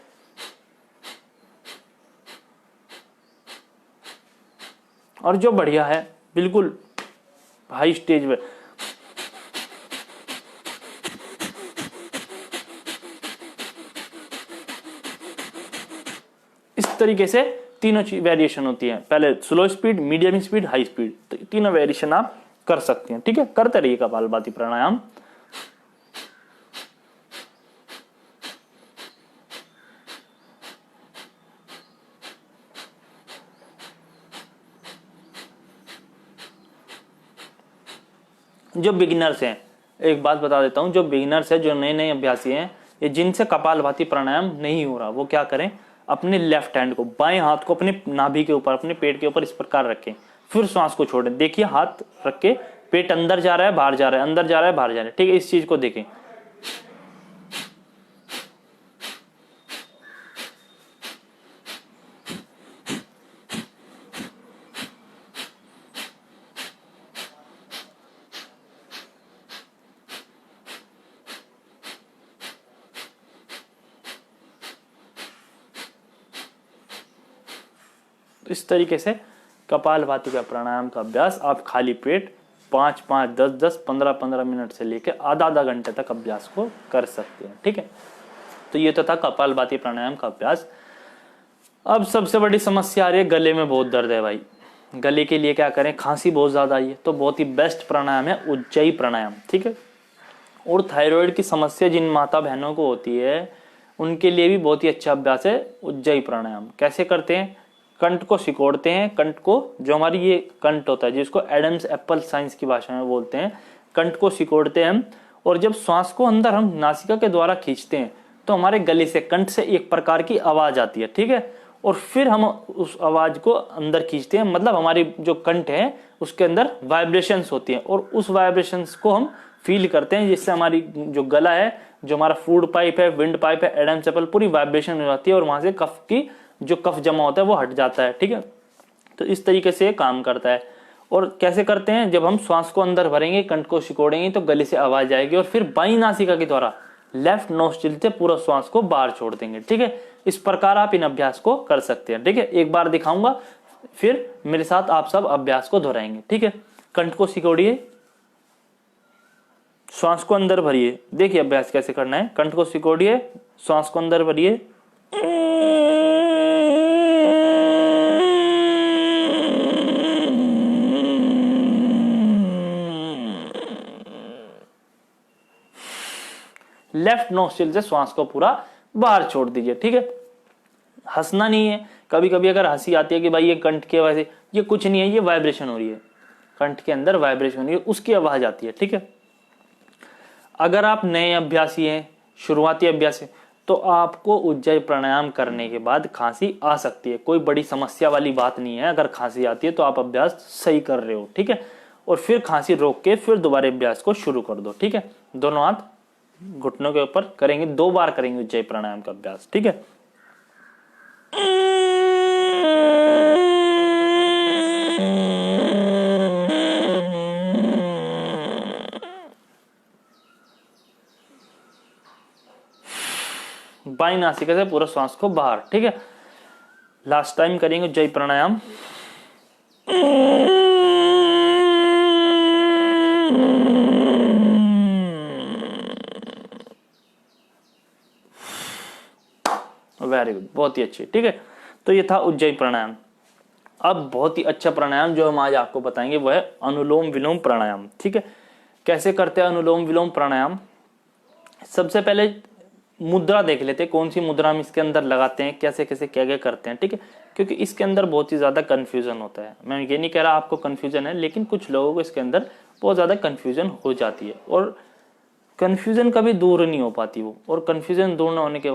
और जो बढ़िया है बिल्कुल हाई स्टेज पे, इस तरीके से तीनों वेरिएशन होती है। पहले slow speed, medium speed, high speed, तो तीनों वेरिएशन आप कर सकते हैं, ठीक है। करते रहिए कपालभाति प्राणायाम। जो बिगिनर्स हैं, एक बात बता देता हूं, जो बिगिनर्स हैं, जो नए नए अभ्यासी हैं, ये जिनसे कपालभाति प्राणायाम नहीं हो रहा, वो क्या करें, अपने लेफ्ट हैंड को, बाएं हाथ को अपने नाभि के ऊपर, अपने पेट के ऊपर इस प्रकार रखें, फिर श्वास को छोड़ें। देखिए हाथ रख के पेट अंदर जा रहा है, बाहर जा रहा है, अंदर जा रहा है, बाहर जा रहा है, ठीक है। इस चीज को देखें। तो इस तरीके से कपालभाति का प्राणायाम का अभ्यास आप खाली पेट 5-5, 10-10, 15-15 मिनट से लेकर आधा घंटे तक अभ्यास को कर सकते हैं, ठीक है। तो ये तो था कपालभाति प्राणायाम का अभ्यास। अब सबसे बड़ी समस्या आ रही है, गले में बहुत दर्द है भाई। गले के लिए क्या करें, खांसी बहुत ज्यादा आई है, तो बहुत ही बेस्ट प्राणायाम है उज्जयी प्राणायाम, ठीक है। और थायराइड की समस्या जिन माता बहनों को होती है, उनके लिए भी बहुत ही अच्छा अभ्यास है उज्जयी प्राणायाम। कैसे करते हैं, कंठ को सिकोड़ते हैं, कंठ को, जो हमारी ये कंठ होता है, जिसको एडम्स एप्पल साइंस की भाषा में बोलते हैं, कंठ को सिकोड़ते हैं हम। और जब श्वास को अंदर हम नासिका के द्वारा खींचते हैं, तो हमारे गले से, कंठ से एक प्रकार की आवाज आती है, ठीक है। और फिर हम उस आवाज को अंदर खींचते हैं, मतलब हमारी जो कंठ है उसके अंदर वाइब्रेशंस होती हैं, और उस वाइब्रेशंस को हम फील करते हैं, जिससे हमारी जो गला है, जो हमारा फूड पाइप है, विंड पाइप है, एडम्स एप्पल, पूरी वाइब्रेशन हो जाती है, और वहां से कफ की, जो कफ जमा होता है वो हट जाता है, ठीक है। तो इस तरीके से काम करता है। और कैसे करते हैं, जब हम श्वास को अंदर भरेंगे, कंठ को सिकोड़ेंगे, तो गले से आवाज आएगी, और फिर बाईं नासिका के द्वारा, लेफ्ट नोस्ट्रिल से पूरा श्वास को बाहर छोड़ देंगे, ठीक है। इस प्रकार आप इन अभ्यास को कर सकते हैं, ठीक है। एक बार दिखाऊंगा, फिर मेरे साथ आप सब अभ्यास को दोहराएंगे, ठीक है। कंठ को सिकोड़िए, श्वास को अंदर भरिए। देखिए अभ्यास कैसे करना है। कंठ को सिकोड़िए, श्वास को अंदर भरिए, लेफ्ट नोस्ट्रिल से श्वास को पूरा बाहर छोड़ दीजिए, ठीक है। हंसना नहीं है। कभी कभी अगर हंसी आती है कि भाई ये कंठ के वजह से, ये कुछ नहीं है, ये वाइब्रेशन हो रही है, कंठ के अंदर वाइब्रेशन हो रही है, उसकी आवाज आती है, ठीक है। अगर आप नए अभ्यासी हैं, शुरुआती अभ्यासी, तो आपको उज्जयी प्राणायाम करने के बाद खांसी आ सकती है, कोई बड़ी समस्या वाली बात नहीं है। अगर खांसी आती है तो आप अभ्यास सही कर रहे हो, ठीक है। और फिर खांसी रोक के फिर दोबारा अभ्यास को शुरू कर दो, ठीक है। दोनों हाथ घुटनों के ऊपर करेंगे, 2 बार करेंगे उज्जयी प्राणायाम का अभ्यास, ठीक है। बाईं नासिका से पूरा श्वास को बाहर, ठीक है। लास्ट टाइम करेंगे उज्जयी प्राणायाम। वेरी गुड, बहुत ही अच्छी, ठीक है। तो ये था उज्जयी प्राणायाम। अब बहुत ही अच्छा प्राणायाम जो हम आज आपको बताएंगे वो है अनुलोम विलोम प्राणायाम, ठीक है। कैसे करते हैं अनुलोम विलोम प्राणायाम। सबसे पहले मुद्रा देख लेते हैं, कौन सी मुद्रा हम इसके अंदर लगाते हैं, कैसे कैसे क्या क्या करते हैं, ठीक है। क्योंकि इसके अंदर बहुत ही ज्यादा कंफ्यूजन होता है। मैं ये नहीं कह रहा आपको कंफ्यूजन है, लेकिन कुछ लोगों को इसके अंदर बहुत ज्यादा कंफ्यूजन हो जाती है, और कंफ्यूजन कभी दूर नहीं हो पाती वो, और कंफ्यूजन दूर न होने के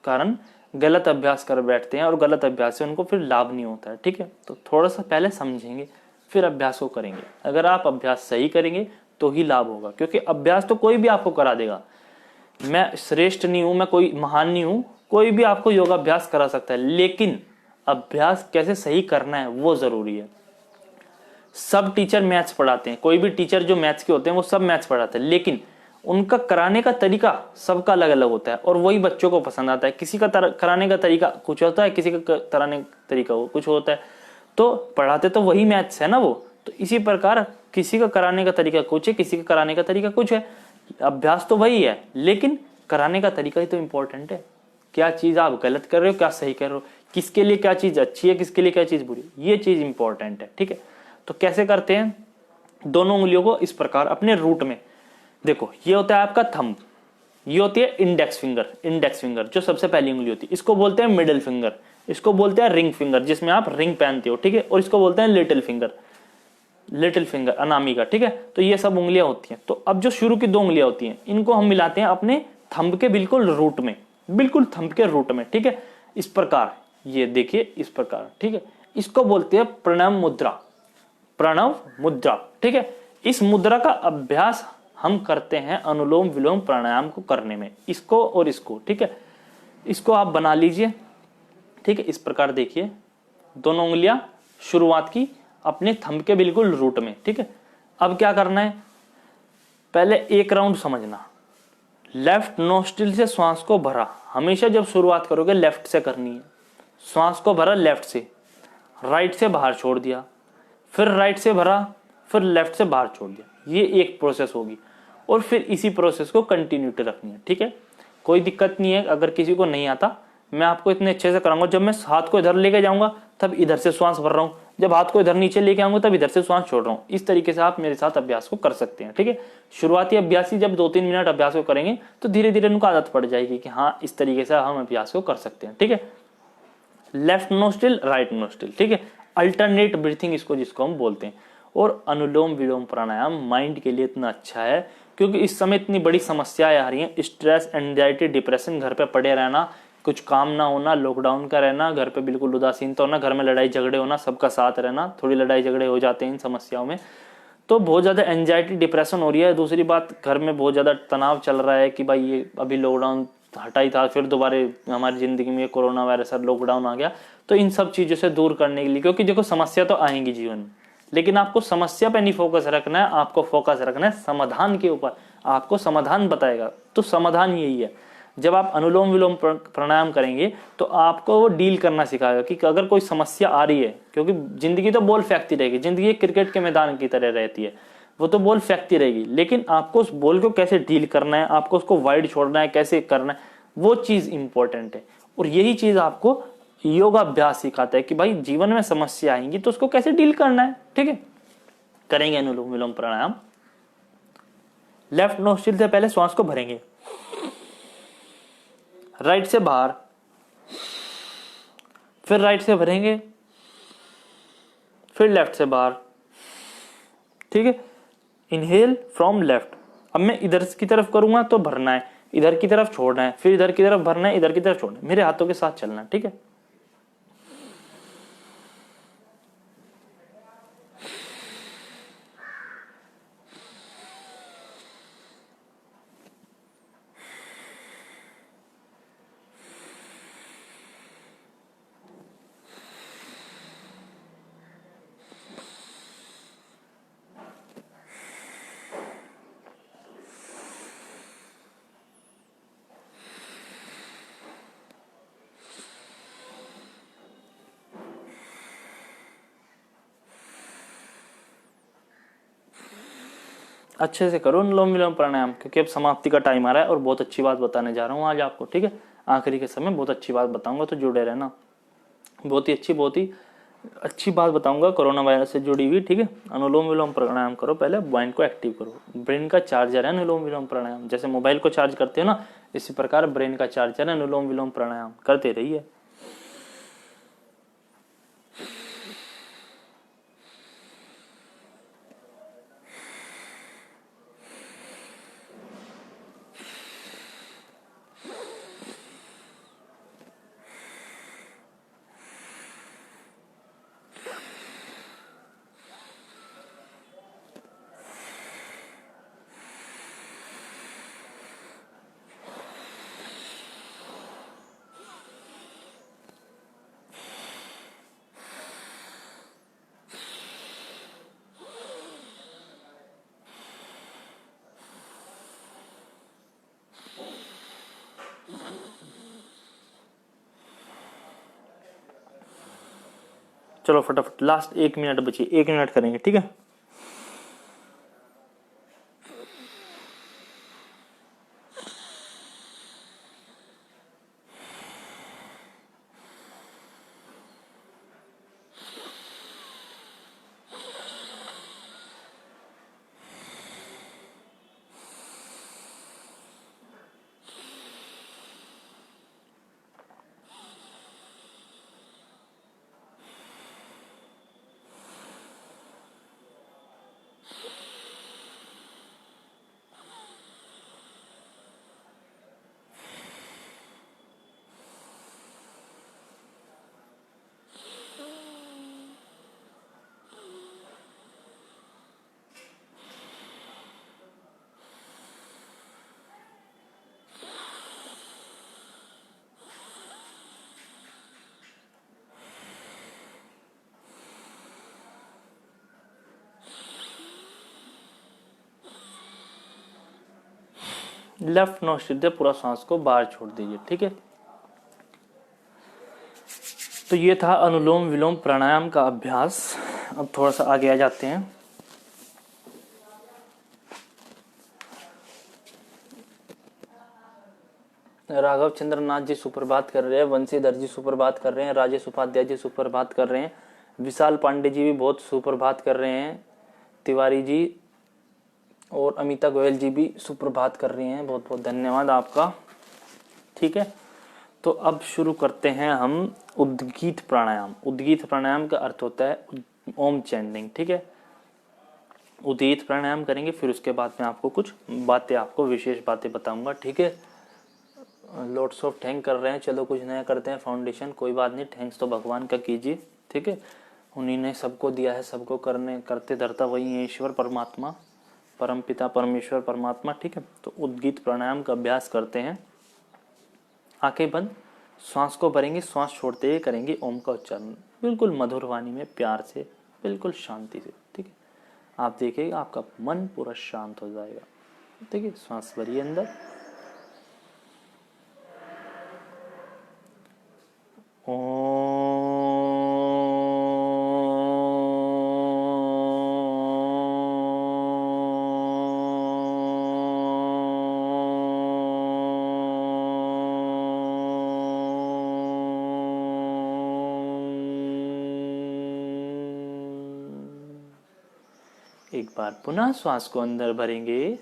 कारण गलत अभ्यास कर बैठते हैं, और गलत अभ्यास से उनको फिर लाभ नहीं होता है, ठीक है। तो थोड़ा सा पहले समझेंगे फिर अभ्यास को करेंगे। अगर आप अभ्यास सही करेंगे तो ही लाभ होगा, क्योंकि अभ्यास तो कोई भी आपको करा देगा। मैं श्रेष्ठ नहीं हूं, मैं कोई महान नहीं हूं, कोई भी आपको योगाभ्यास करा सकता है, लेकिन अभ्यास कैसे सही करना है वो जरूरी है। सब टीचर मैथ्स पढ़ाते हैं, कोई भी टीचर जो मैथ्स के होते हैं वो सब मैथ्स पढ़ाते हैं, लेकिन उनका कराने का तरीका सबका अलग अलग होता है और वही बच्चों को पसंद आता है। किसी का कराने का तरीका कुछ होता है, किसी का कराने का तरीका कुछ होता है, तो पढ़ाते तो वही मैथ्स है ना वो। तो इसी प्रकार किसी का कराने का तरीका कुछ है, किसी का कराने का तरीका कुछ है। अभ्यास तो वही है, लेकिन कराने का तरीका ही तो इंपॉर्टेंट है। क्या चीज आप गलत कर रहे हो, क्या सही कर रहे हो, किसके लिए क्या चीज अच्छी है, किसके लिए क्या चीज बुरी, ये चीज इंपॉर्टेंट है। ठीक है, तो कैसे करते हैं? दोनों उंगलियों को इस प्रकार अपने रूट में, देखो ये होता है आपका थंब, ये होती है इंडेक्स फिंगर। इंडेक्स फिंगर जो सबसे पहली उंगली होती है, इसको बोलते हैं मिडिल फिंगर, इसको बोलते हैं रिंग फिंगर जिसमें आप रिंग पहनते हो। ठीक है, और इसको बोलते हैं little finger, little finger Anamika. ठीक है, तो ये सब उंगलियां होती हैं। तो अब जो शुरू की दो उंगलियां होती हैं, इनको हम मिलाते हैं अपने थंब के बिल्कुल रूट में, बिल्कुल थंब के रूट में। ठीक है, इस प्रकार, ये देखिए इस प्रकार। ठीक है, इसको बोलते हैं प्रणव मुद्रा, प्रणव मुद्रा। ठीक है, इस मुद्रा का अभ्यास हम करते हैं अनुलोम विलोम प्राणायाम को करने में, इसको और इसको। ठीक है, इसको आप बना लीजिए। ठीक है, इस प्रकार देखिए, दोनों उंगलियां शुरुआत की अपने थंब के बिल्कुल रूट में। ठीक है, अब क्या करना है? पहले एक राउंड समझना, लेफ्ट नोस्ट्रिल से श्वास को भरा, हमेशा जब शुरुआत करोगे लेफ्ट से करनी है। श्वास को भरा लेफ्ट से, राइट से बाहर छोड़ दिया, फिर राइट से भरा, फिर लेफ्ट से बाहर छोड़ दिया। ये एक प्रोसेस होगी और फिर इसी प्रोसेस को कंटिन्यूटी रखनी है। ठीक है, कोई दिक्कत नहीं है अगर किसी को नहीं आता, मैं आपको इतने अच्छे से कराऊंगा। जब मैं हाथ को इधर लेके जाऊंगा तब इधर से श्वास भर रहा हूं, जब हाथ को इधर नीचे लेके आऊंगा तब इधर से श्वास छोड़ रहा हूं। इस तरीके से आप मेरे साथ अभ्यास को कर सकते हैं। ठीक है, शुरुआती अभ्यासी जब 2-3 मिनट अभ्यास को करेंगे तो धीरे धीरे उनको आदत पड़ जाएगी कि हाँ इस तरीके से हम अभ्यास को कर सकते हैं। ठीक है, लेफ्ट नोस्ट्रिल राइट नोस्ट्रिल। ठीक है, अल्टरनेट ब्रीथिंग इसको जिसको हम बोलते हैं। और अनुलोम विलोम प्राणायाम माइंड के लिए इतना अच्छा है क्योंकि इस समय इतनी बड़ी समस्याएं आ रही हैं, स्ट्रेस, एंजाइटी, डिप्रेशन, घर पे पड़े रहना, कुछ काम ना होना, लॉकडाउन का रहना, घर पे बिल्कुल उदासीनता होना, घर में लड़ाई झगड़े होना, सबका साथ रहना, थोड़ी लड़ाई झगड़े हो जाते हैं इन समस्याओं में, तो बहुत ज्यादा एंजाइटी डिप्रेशन हो रही है। दूसरी बात, घर में बहुत ज्यादा तनाव चल रहा है कि भाई ये अभी लॉकडाउन हटा ही था, फिर दोबारा हमारी जिंदगी में कोरोना वायरस और लॉकडाउन आ गया। तो इन सब चीजों से दूर करने के लिए, क्योंकि देखो समस्या तो आएंगी जीवन में, लेकिन आपको समस्या पे नहीं फोकस रखना है, आपको फोकस रखना है समाधान के ऊपर। आपको समाधान बताएगा, तो समाधान यही है। जब आप अनुलोम विलोम प्राणायाम करेंगे तो आपको वो डील करना सिखाएगा कि अगर कोई समस्या आ रही है, क्योंकि जिंदगी तो बॉल फेंकती रहेगी, जिंदगी क्रिकेट के मैदान की तरह रहती है, वो तो बॉल फेंकती रहेगी, लेकिन आपको उस बॉल को कैसे डील करना है, आपको उसको वाइड छोड़ना है, कैसे करना है, वो चीज इंपॉर्टेंट है। और यही चीज आपको योगाभ्यास सिखाता है कि भाई जीवन में समस्या आएंगी तो उसको कैसे डील करना है। ठीक है, करेंगे अनुलोम विलोम प्राणायाम। लेफ्ट नोस्ट्रिल से पहले श्वास को भरेंगे, राइट से बाहर, फिर राइट से भरेंगे, फिर लेफ्ट से बाहर। ठीक है, इनहेल फ्रॉम लेफ्ट। अब मैं इधर की तरफ करूंगा तो भरना है, इधर की तरफ छोड़ना है, फिर इधर की तरफ भरना है, इधर की तरफ छोड़ना है, मेरे हाथों के साथ चलना है। ठीक है, अच्छे से करो अनुलोम विलोम प्राणायाम, क्योंकि अब समाप्ति का टाइम आ रहा है और बहुत अच्छी बात बताने जा रहा हूँ आज आपको। ठीक है, आखिरी के समय बहुत अच्छी बात बताऊंगा, तो जुड़े रहना। बहुत ही अच्छी बात बताऊंगा कोरोना वायरस से जुड़ी हुई। ठीक है, अनुलोम विलोम प्राणायाम करो, पहले माइंड को एक्टिव करो। ब्रेन का चार्जर है अनुलोम विलोम प्राणायाम, जैसे मोबाइल को चार्ज करते हो ना, इसी प्रकार ब्रेन का चार्जर है अनुलोम विलोम प्राणायाम। करते रहिए। चलो फटाफट, लास्ट 1 मिनट बची, 1 मिनट करेंगे, ठीक है। लेफ्ट नोस्ट्रिल से पूरा सांस को बाहर छोड़ दीजिए, ठीक है। तो ये था अनुलोम विलोम प्राणायाम का अभ्यास। अब थोड़ा सा आगे आ जाते हैं। राघव चंद्र नाथ जी सुप्रभात कर रहे हैं, वंशीधर जी सुप्रभात कर रहे हैं, राजेश उपाध्याय जी सुप्रभात कर रहे हैं, विशाल पांडे जी भी बहुत सुप्रभात कर रहे हैं, तिवारी जी और अमिता गोयल जी भी सुप्रभात कर रही हैं। बहुत बहुत धन्यवाद आपका, ठीक है। तो अब शुरू करते हैं हम उद्गीत प्राणायाम। उद्गीत प्राणायाम का अर्थ होता है ओम चैंटिंग, ठीक है। उद्गीत प्राणायाम करेंगे, फिर उसके बाद में आपको कुछ बातें, आपको विशेष बातें बताऊंगा, ठीक है। लॉट्स ऑफ थैंक कर रहे हैं, चलो कुछ नया करते हैं। फाउंडेशन, कोई बात नहीं, थैंक्स तो भगवान का कीजिए, ठीक है। उन्हीं ने सबको दिया है, सबको करते धरता वही है ईश्वर परमात्मा, परम पिता परमेश्वर परमात्मा, ठीक है। तो उद्गीत प्राणायाम का अभ्यास करते हैं। आंखें बंद, श्वास को भरेंगे, श्वास छोड़ते हुए करेंगे ओम का उच्चारण, बिल्कुल मधुर वाणी में, प्यार से, बिल्कुल शांति से, ठीक है। आप देखिएगा आपका मन पूरा शांत हो जाएगा, ठीक है। श्वास भरिए अंदर, एक बार पुनः श्वास को अंदर भरेंगे,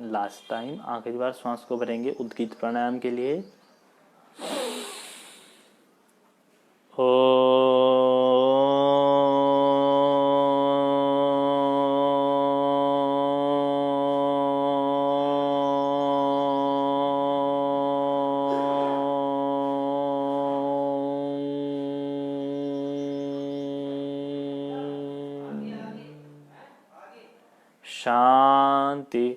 लास्ट टाइम आखिरी बार श्वास को भरेंगे उद्गीत प्राणायाम के लिए। शांति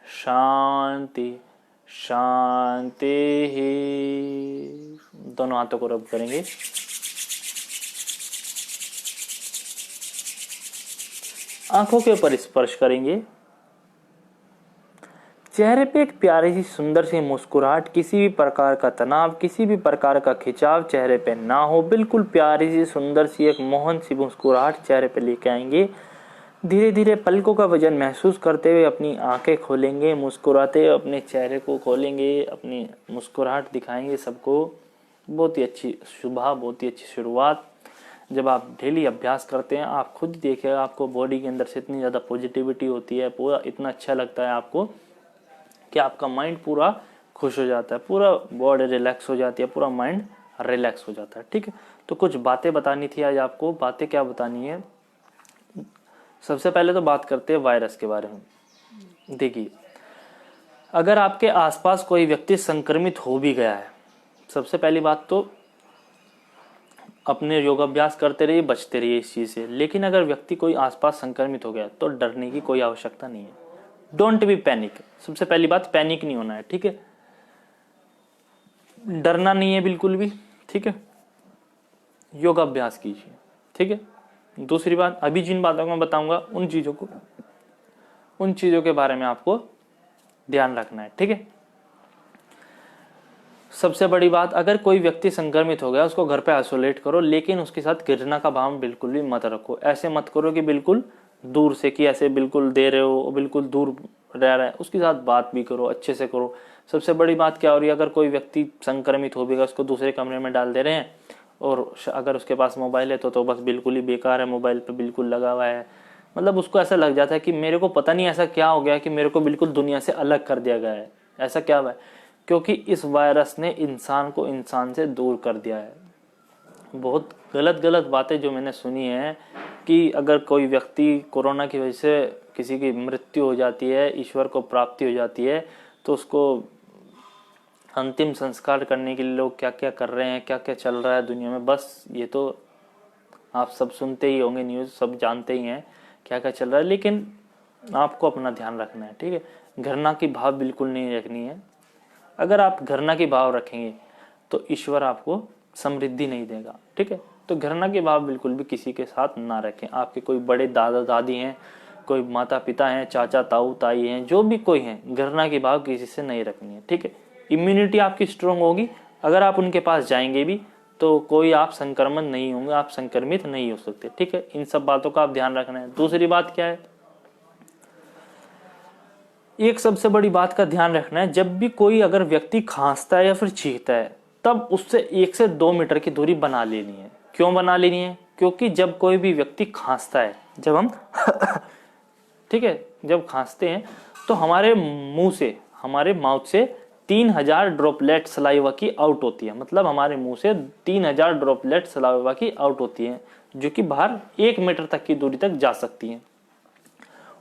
शांति शांति ही। दोनों हाथों को रब करेंगे। आंखों के ऊपर स्पर्श करेंगे। चेहरे पे एक प्यारी सी सुंदर सी मुस्कुराहट, किसी भी प्रकार का तनाव, किसी भी प्रकार का खिंचाव चेहरे पे ना हो, बिल्कुल प्यारी सी सुंदर सी एक मोहन सी मुस्कुराहट चेहरे पे लेके आएंगे। धीरे धीरे पलकों का वजन महसूस करते हुए अपनी आंखें खोलेंगे, मुस्कुराते हुए अपने चेहरे को खोलेंगे, अपनी मुस्कुराहट दिखाएंगे सबको। बहुत ही अच्छी सुबह, बहुत ही अच्छी शुरुआत। जब आप डेली अभ्यास करते हैं, आप खुद देखिएगा आपको बॉडी के अंदर से इतनी ज़्यादा पॉजिटिविटी होती है, पूरा इतना अच्छा लगता है आपको कि आपका माइंड पूरा खुश हो जाता है, पूरा बॉडी रिलैक्स हो जाती है, पूरा माइंड रिलैक्स हो जाता है, ठीक है। तो कुछ बातें बतानी थी आज आपको। बातें क्या बतानी है, सबसे पहले तो बात करते हैं वायरस के बारे में। देखिए, अगर आपके आसपास कोई व्यक्ति संक्रमित हो भी गया है, सबसे पहली बात तो अपने योगाभ्यास करते रहिए, बचते रहिए इस चीज़ से। लेकिन अगर व्यक्ति कोई आसपास संक्रमित हो गया तो डरने की कोई आवश्यकता नहीं है। Don't be panic. सबसे पहली बात, पैनिक नहीं होना है, ठीक है। डरना नहीं है बिल्कुल भी, ठीक है। योगाभ्यास कीजिए, ठीक है। दूसरी बात, अभी जिन बातों को मैं बताऊंगा उन चीजों के बारे में आपको ध्यान रखना है, ठीक है। सबसे बड़ी बात, अगर कोई व्यक्ति संक्रमित हो गया उसको घर पे आइसोलेट करो, लेकिन उसके साथ घृणा का भाव बिल्कुल भी मत रखो। ऐसे मत करो कि बिल्कुल दूर से, कि ऐसे बिल्कुल दे रहे हो, बिल्कुल दूर रह रहा है, उसके साथ बात भी करो, अच्छे से करो। सबसे बड़ी बात क्या हो रही है, अगर कोई व्यक्ति संक्रमित हो भी गया उसको दूसरे कमरे में डाल दे रहे हैं, और अगर उसके पास मोबाइल है तो बस बिल्कुल ही बेकार है, मोबाइल पे बिल्कुल लगा हुआ है। मतलब उसको ऐसा लग जाता है कि मेरे को पता नहीं ऐसा क्या हो गया कि मेरे को बिल्कुल दुनिया से अलग कर दिया गया है। ऐसा क्या हुआ है? क्योंकि इस वायरस ने इंसान को इंसान से दूर कर दिया है। बहुत गलत गलत बातें जो मैंने सुनी है कि अगर कोई व्यक्ति कोरोना की वजह से किसी की मृत्यु हो जाती है, ईश्वर को प्राप्ति हो जाती है, तो उसको अंतिम संस्कार करने के लिए लोग क्या क्या कर रहे हैं, क्या क्या चल रहा है दुनिया में। बस ये तो आप सब सुनते ही होंगे, न्यूज़ सब जानते ही हैं क्या क्या चल रहा है, लेकिन आपको अपना ध्यान रखना है, ठीक है। घृणा की भाव बिल्कुल नहीं रखनी है। अगर आप घृणा की भाव रखेंगे तो ईश्वर आपको समृद्धि नहीं देगा, ठीक है। तो घृणा के भाव बिल्कुल भी किसी के साथ ना रखें। आपके कोई बड़े दादा दादी हैं, कोई माता पिता हैं, चाचा ताऊ ताई हैं, जो भी कोई हैं, घृणा की भाव किसी से नहीं रखनी है, ठीक है। इम्यूनिटी आपकी स्ट्रांग होगी, अगर आप उनके पास जाएंगे भी तो कोई आप संक्रमण नहीं होंगे, आप संक्रमित नहीं हो सकते, ठीक है। इन सब बातों का आप ध्यान रखना है। दूसरी बात क्या है, एक सबसे बड़ी बात का ध्यान रखना है, जब भी कोई अगर व्यक्ति खांसता है या फिर छींकता है तब उससे 1 से 2 मीटर की दूरी बना लेनी है। क्यों बना लेनी है? क्योंकि जब कोई भी व्यक्ति खांसता है, जब हम ठीक है, जब खांसते हैं तो हमारे मुंह से, हमारे माउथ से 3000 ड्रॉपलेट सलाइवा की आउट होती है। मतलब हमारे मुंह से 3000 ड्रॉपलेट सलाइवा की आउट होती है, जो कि बाहर 1 मीटर तक की दूरी तक जा सकती है।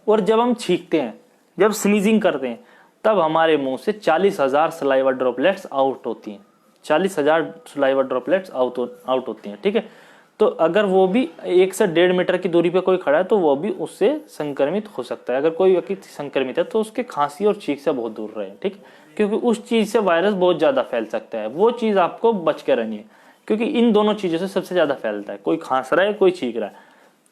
और जब हम छींकते हैं, जब स्नीजिंग करते हैं, तब हमारे मुंह से 40,000 सलाइवा ड्रॉपलेट्स आउट होती हैं। 40,000 सलाइवा ड्रॉपलेट्स आउट होती हैं, ठीक है। तो अगर वो भी 1 से 1.5 मीटर की दूरी पे कोई खड़ा है तो वो भी उससे संक्रमित हो सकता है। अगर कोई व्यक्ति संक्रमित है तो उसके खांसी और छींक से बहुत दूर रहे, ठीक है, क्योंकि उस चीज से वायरस बहुत ज्यादा फैल सकता है। वो चीज आपको बच के रहनी है, क्योंकि इन दोनों चीजों से सबसे ज्यादा फैलता है। कोई खांस रहा है, कोई छींक रहा है,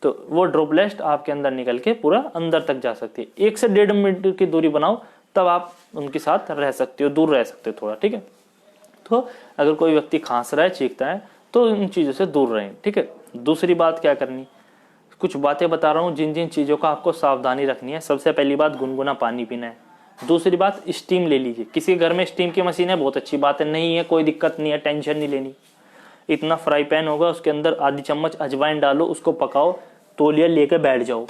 तो वो ड्रॉपलेट आपके अंदर निकल के पूरा अंदर तक जा सकती है। 1 से 1.5 मीटर की दूरी बनाओ, तब आप उनके साथ रह सकते हो, दूर रह सकते हो थोड़ा, ठीक है। तो अगर कोई व्यक्ति खांस रहा है, छींकता है, तो इन चीजों से दूर रहें, ठीक है। दूसरी बात क्या करनी, कुछ बातें बता रहा हूँ जिन जिन चीजों का आपको सावधानी रखनी है। सबसे पहली बात, गुनगुना पानी पीना है। दूसरी बात, स्टीम ले लीजिए। किसी घर में स्टीम की मशीन है, बहुत अच्छी बात है, नहीं है कोई दिक्कत नहीं है, टेंशन नहीं लेनी। इतना फ्राई पैन होगा, उसके अंदर आधी चम्मच अजवाइन डालो, उसको पकाओ, तौलिया लेके बैठ जाओ,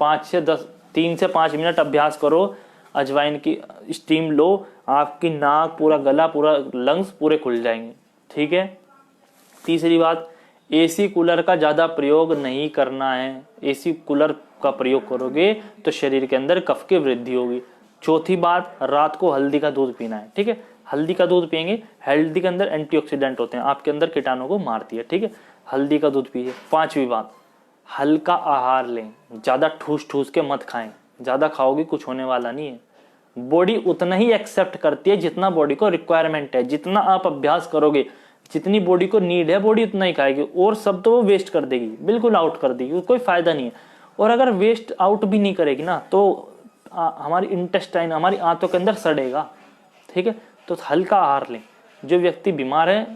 3 से 5 मिनट अभ्यास करो, अजवाइन की स्टीम लो, आपकी नाक, पूरा गला, पूरा लंग्स पूरे खुल जाएंगे, ठीक है। तीसरी बात, एसी कूलर का ज्यादा प्रयोग नहीं करना है। एसी कूलर का प्रयोग करोगे तो शरीर के अंदर कफ की वृद्धि होगी। चौथी बात, रात को हल्दी का दूध पीना है, ठीक है। हल्दी का दूध पियेंगे, हल्दी के अंदर एंटीऑक्सीडेंट होते हैं, आपके अंदर कीटाणु को मारती है, ठीक है। हल्दी का दूध पीजिए। पांचवी बात, हल्का आहार लें, ज्यादा ठूस ठूस के मत खाएं। ज्यादा खाओगे कुछ होने वाला नहीं है। बॉडी उतना ही एक्सेप्ट करती है जितना बॉडी को रिक्वायरमेंट है। जितना आप अभ्यास करोगे, जितनी बॉडी को नीड है, बॉडी उतना ही खाएगी, और सब तो वो वेस्ट कर देगी, बिल्कुल आउट कर देगी, कोई फायदा नहीं है। और अगर वेस्ट आउट भी नहीं करेगी ना, तो हमारी इंटेस्टाइन, हमारी आंतों के अंदर सड़ेगा, ठीक है। तो हल्का आहार लें। जो व्यक्ति बीमार है,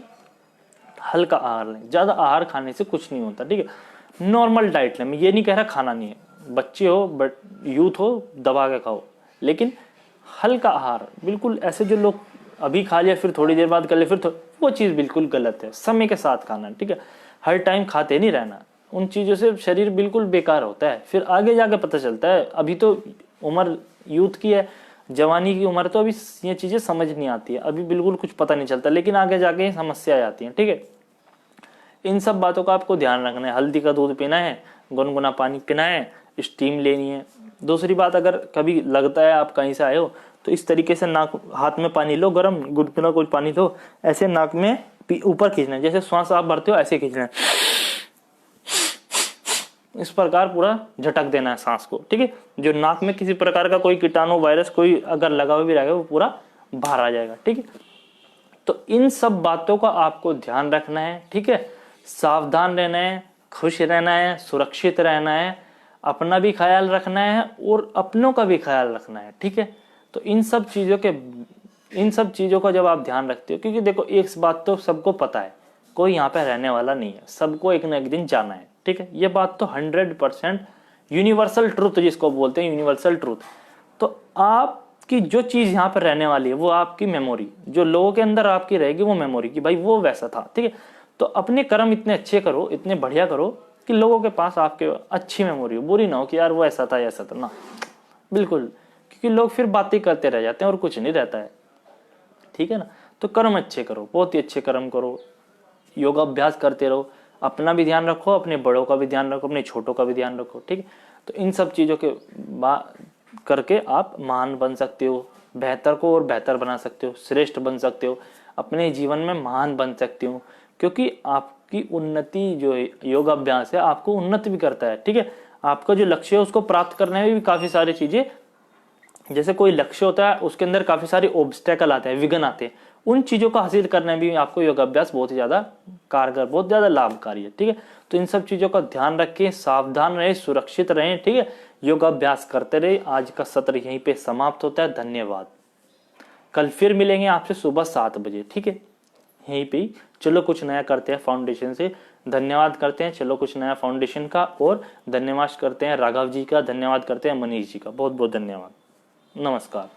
हल्का आहार लें। ज्यादा आहार खाने से कुछ नहीं होता, ठीक है। नॉर्मल डाइट लें। मैं ये नहीं कह रहा खाना नहीं है, बच्चे हो, बट यूथ हो, दबा के खाओ, लेकिन हल्का आहार। बिल्कुल ऐसे जो लोग अभी खा लिया फिर थोड़ी देर बाद कर ले, वो चीज बिल्कुल गलत है। समय के साथ खाना, ठीक है। हर टाइम खाते नहीं रहना, उन चीजों से शरीर बिल्कुल बेकार होता है, फिर आगे जाके पता चलता है। अभी तो उम्र यूथ की है, जवानी की उम्र, तो अभी ये चीजें समझ नहीं आती है, अभी बिल्कुल कुछ पता नहीं चलता, लेकिन आगे जाके समस्या आती है, ठीक है। इन सब बातों का आपको ध्यान रखना है। हल्दी का दूध पीना है, गुनगुना पानी पीना है, स्टीम लेनी है। दूसरी बात, अगर कभी लगता है आप कहीं से आए हो तो इस तरीके से नाक, हाथ में पानी लो, गरम गुनगुना कोई पानी लो, ऐसे नाक में ऊपर खींचना है, जैसे श्वास आप भरते हो ऐसे खींचना है, इस प्रकार पूरा झटक देना है सांस को, ठीक है। जो नाक में किसी प्रकार का कोई कीटाणु, वायरस कोई अगर लगा हुआ भी रहेगा, वो पूरा बाहर आ जाएगा, ठीक है। तो इन सब बातों का आपको ध्यान रखना है, ठीक है। सावधान रहना है, खुश रहना है, सुरक्षित रहना है, अपना भी ख्याल रखना है और अपनों का भी ख्याल रखना है, ठीक है। तो इन सब चीज़ों का जब आप ध्यान रखते हो, क्योंकि देखो एक बात तो सबको पता है, कोई यहाँ पे रहने वाला नहीं है, सबको एक ना एक दिन जाना है, ठीक है। ये बात तो 100% यूनिवर्सल ट्रूथ जिसको बोलते हैं, यूनिवर्सल ट्रूथ। तो आपकी जो चीज़ यहाँ पर रहने वाली है वो आपकी मेमोरी, जो लोगों के अंदर आपकी रहेगी वो मेमोरी की भाई वो वैसा था, ठीक है। तो अपने कर्म इतने अच्छे करो, इतने बढ़िया करो कि लोगों के पास आपके अच्छी मेमोरी हो, बुरी ना हो कि यार वो ऐसा था ऐसा था ना, बिल्कुल। क्योंकि लोग फिर बातें करते रह जाते हैं और कुछ नहीं रहता है, ठीक है ना। तो कर्म अच्छे करो, बहुत ही अच्छे कर्म करो, योगाभ्यास करते रहो, अपना भी ध्यान रखो, अपने बड़ों का भी ध्यान रखो, अपने छोटों का भी ध्यान रखो, ठीक है। तो इन सब चीज़ों के करके आप महान बन सकते हो, बेहतर को और बेहतर बना सकते हो, श्रेष्ठ बन सकते हो, अपने जीवन में महान बन सकते हो। क्योंकि आपकी उन्नति जो योगाभ्यास है आपको उन्नत भी करता है, ठीक है। आपका जो लक्ष्य है उसको प्राप्त करने में भी काफ़ी सारी चीज़ें, जैसे कोई लक्ष्य होता है उसके अंदर काफ़ी सारे ऑब्स्टेकल आते हैं, विघ्न आते हैं, उन चीज़ों को हासिल करने में भी आपको योगाभ्यास बहुत ही ज़्यादा कारगर, बहुत ज़्यादा लाभकारी है, ठीक है। तो इन सब चीज़ों का ध्यान रखें, सावधान रहें, सुरक्षित रहें, ठीक है। योगाभ्यास करते रहे। आज का सत्र यहीं पे समाप्त होता है, धन्यवाद। कल फिर मिलेंगे आपसे सुबह 7 बजे, ठीक है, यहीं पे। चलो कुछ नया करते हैं फाउंडेशन से, धन्यवाद करते हैं, चलो कुछ नया फाउंडेशन का, और धन्यवाद करते हैं राघव जी का, धन्यवाद करते हैं मनीष जी का, बहुत बहुत धन्यवाद, नमस्कार।